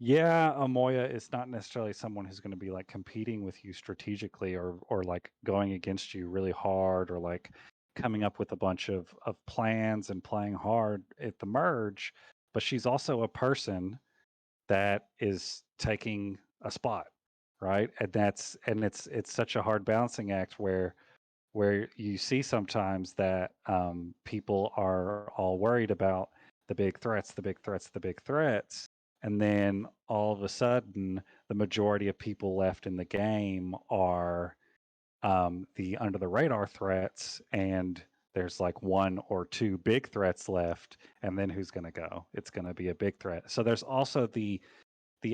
yeah, Amoya is not necessarily someone who's going to be like competing with you strategically or like going against you really hard or like coming up with a bunch of plans and playing hard at the merge, but she's also a person that is taking a spot, right? And it's such a hard balancing act where you see sometimes that people are all worried about the big threats, the big threats, the big threats, and then all of a sudden the majority of people left in the game are the under the radar threats, and there's like one or two big threats left, and then who's going to go? It's going to be a big threat. So there's also the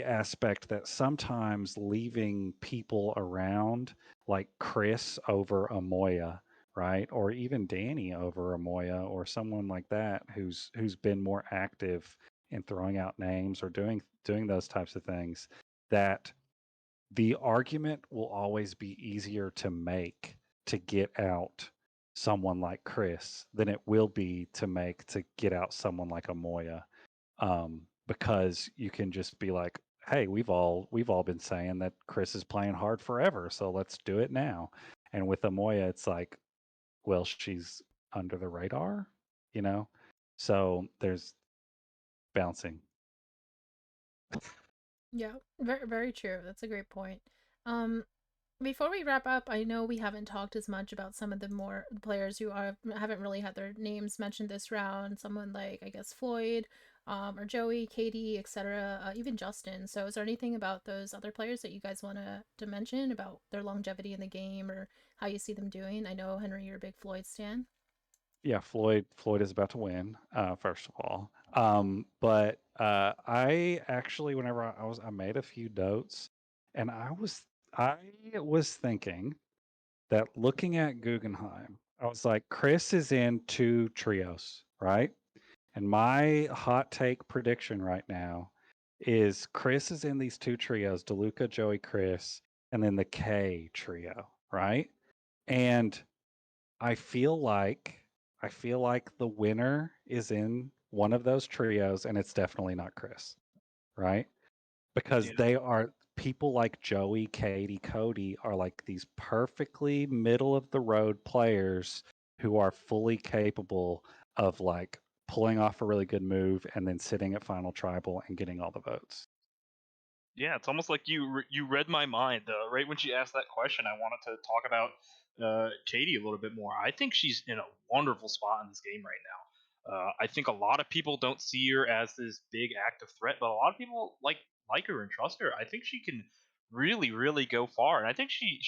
aspect that sometimes leaving people around like Chris over Amoya, right? Or even Danny over Amoya or someone like that who's been more active in throwing out names or doing those types of things, that the argument will always be easier to make to get out someone like Chris than it will be to make to get out someone like Amoya, because you can just be like, hey, we've all been saying that Chris is playing hard forever, so let's do it now. And with Amoya, it's like, well, she's under the radar, you know. So there's bouncing. Yeah, very very true. That's a great point. Um, Before we wrap up, I know we haven't talked as much about some of the more players who haven't really had their names mentioned this round. Someone like I guess Floyd, or Joey, Katie, etc. Even Justin. So, is there anything about those other players that you guys want to mention about their longevity in the game or how you see them doing? I know Henry, you're a big Floyd stan. Yeah, Floyd is about to win, first of all. But I actually, whenever I made a few notes, and I was thinking that looking at Guggenheim, I was like, Chris is in two trios, right? And my hot take prediction right now is Chris is in these two trios, DeLuca, Joey, Chris, and then the K trio, right? And I feel like I feel like the winner is in one of those trios, and it's definitely not Chris, right? Because Yeah. they are people like Joey, Katie, Cody are like these perfectly middle of the road players who are fully capable of like pulling off a really good move and then sitting at final tribal and getting all the votes. Yeah, it's almost like you read my mind. Right when she asked that question, I wanted to talk about Katie a little bit more. I think she's in a wonderful spot in this game right now. I think a lot of people don't see her as this big active threat, but a lot of people like her and trust her. I think she can really, really go far, and I think she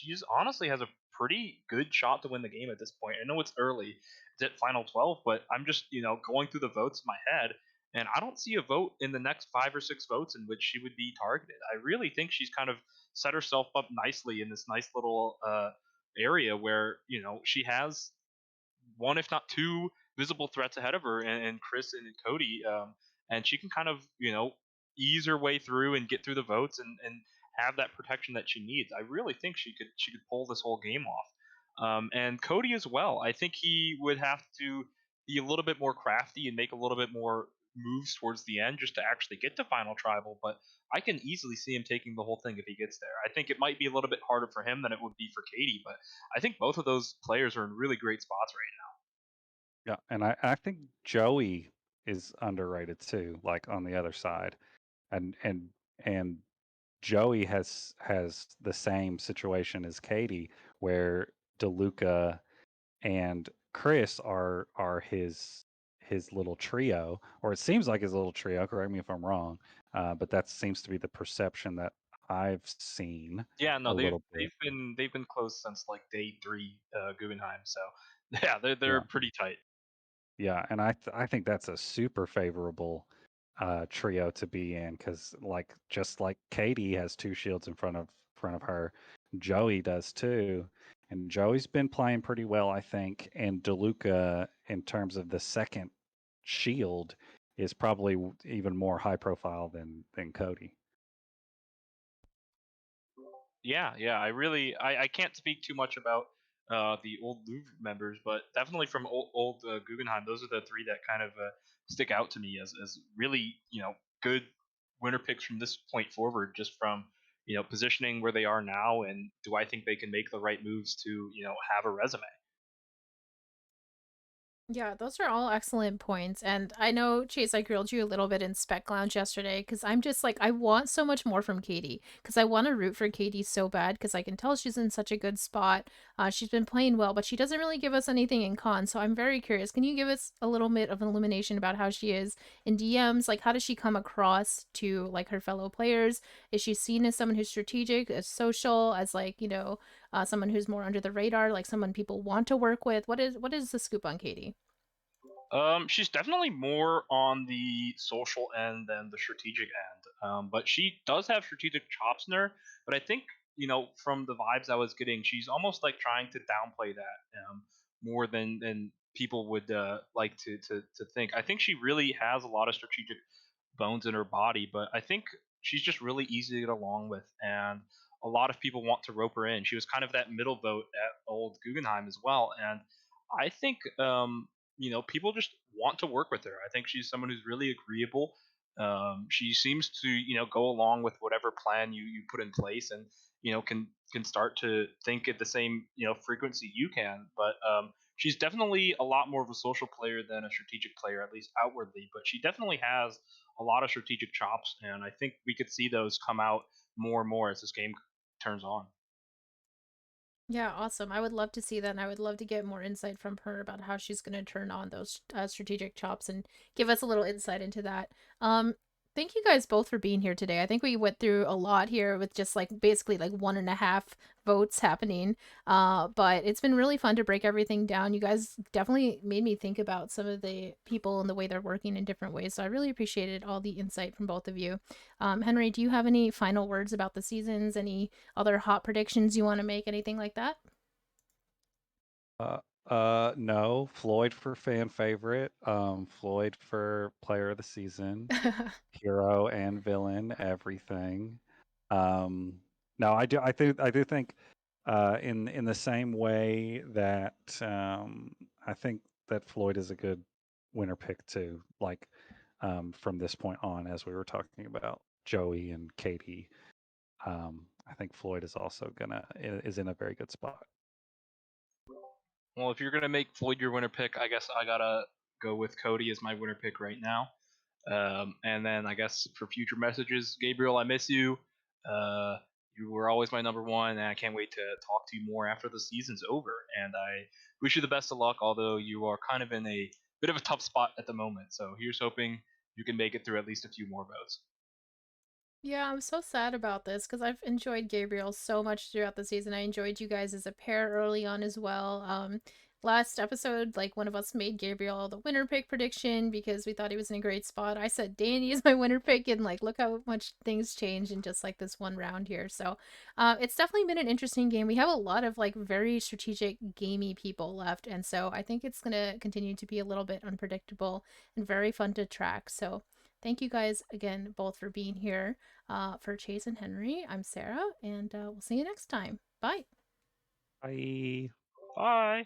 just honestly has a pretty good shot to win the game at this point. I know it's early, it's at final 12, but I'm just going through the votes in my head, and I don't see a vote in the next 5 or 6 votes in which she would be targeted. I really think she's kind of set herself up nicely in this nice little area where she has one, if not two, visible threats ahead of her, and Chris and Cody, and she can kind of ease her way through and get through the votes and have that protection that she needs. I really think she could pull this whole game off, and Cody as well. I think he would have to be a little bit more crafty and make a little bit more moves towards the end just to actually get to final tribal, but I can easily see him taking the whole thing if he gets there. I think it might be a little bit harder for him than it would be for Katie, but I think both of those players are in really great spots right Yeah, and I think Joey is underrated too, like on the other side. And Joey has the same situation as Katie, where DeLuca and Chris are his little trio, or it seems like his little trio. Correct me if I'm wrong, but that seems to be the perception that I've seen Yeah, a no, they've little bit. they've been close since like day 3, Guggenheim. So yeah, they're Yeah. pretty tight. Yeah, and I think that's a super favorable trio to be in because just like Katie has two shields in front of her, Joey does too, and Joey's been playing pretty well, I think. And DeLuca, in terms of the second shield, is probably even more high profile than Cody. Yeah, yeah. I can't speak too much about the old Louvre members, but definitely from old Guggenheim, those are the three that kind of stick out to me as really good winner picks from this point forward. Just from positioning where they are now, and do I think they can make the right moves to have a resume? Yeah, those are all excellent points. And I know, Chase, I grilled you a little bit in Spec Lounge yesterday because I'm just like, I want so much more from Katie because I want to root for Katie so bad because I can tell she's in such a good spot. She's been playing well, but she doesn't really give us anything in con. So I'm very curious. Can you give us a little bit of an illumination about how she is in DMs? Like, how does she come across to like her fellow players? Is she seen as someone who's strategic, as social, as like, someone who's more under the radar, like someone people want to work with? What is the scoop on Katie? She's definitely more on the social end than the strategic end. But she does have strategic chops in her. But I think from the vibes I was getting, she's almost like trying to downplay that more than people would like to think. I think she really has a lot of strategic bones in her body, but I think she's just really easy to get along with, and a lot of people want to rope her in. She was kind of that middle vote at old Guggenheim as well, and I think people just want to work with her. I think she's someone who's really agreeable. She seems to go along with whatever plan you put in place, and can start to think at the same frequency you can. But she's definitely a lot more of a social player than a strategic player, at least outwardly. But she definitely has a lot of strategic chops, and I think we could see those come out more and more as this game turns on. Yeah, awesome. I would love to see that, and I would love to get more insight from her about how she's going to turn on those strategic chops and give us a little insight into that. Thank you guys both for being here today. I think we went through a lot here with just like basically like 1.5 votes happening. But it's been really fun to break everything down. You guys definitely made me think about some of the people and the way they're working in different ways. So I really appreciated all the insight from both of you. Henry, do you have any final words about the seasons? Any other hot predictions you want to make? Anything like that? Uh, no, Floyd for fan favorite, Floyd for player of the season, hero and villain, everything. Um, no, I do think in the same way that I think that Floyd is a good winner pick too. Like from this point on, as we were talking about Joey and Katie, I think Floyd is also is in a very good spot. Well, if you're gonna make Floyd your winner pick, I guess I gotta go with Cody as my winner pick right now. And then I guess for future messages, Gabriel, I miss you. Uh, you were always my number one, and I can't wait to talk to you more after the season's over. And I wish you the best of luck, although you are kind of in a bit of a tough spot at the moment. So here's hoping you can make it through at least a few more votes. Yeah, I'm so sad about this because I've enjoyed Gabriel so much throughout the season. I enjoyed you guys as a pair early on as well. Last episode, like one of us made Gabriel the winner pick prediction because we thought he was in a great spot. I said Danny is my winner pick, and like look how much things changed in just like this one round here. So, it's definitely been an interesting game. We have a lot of like very strategic, gamey people left, and so I think it's gonna continue to be a little bit unpredictable and very fun to track. So. Thank you guys again both for being here. For Chase and Henry, I'm Sarah, and we'll see you next time. Bye. Bye. Bye.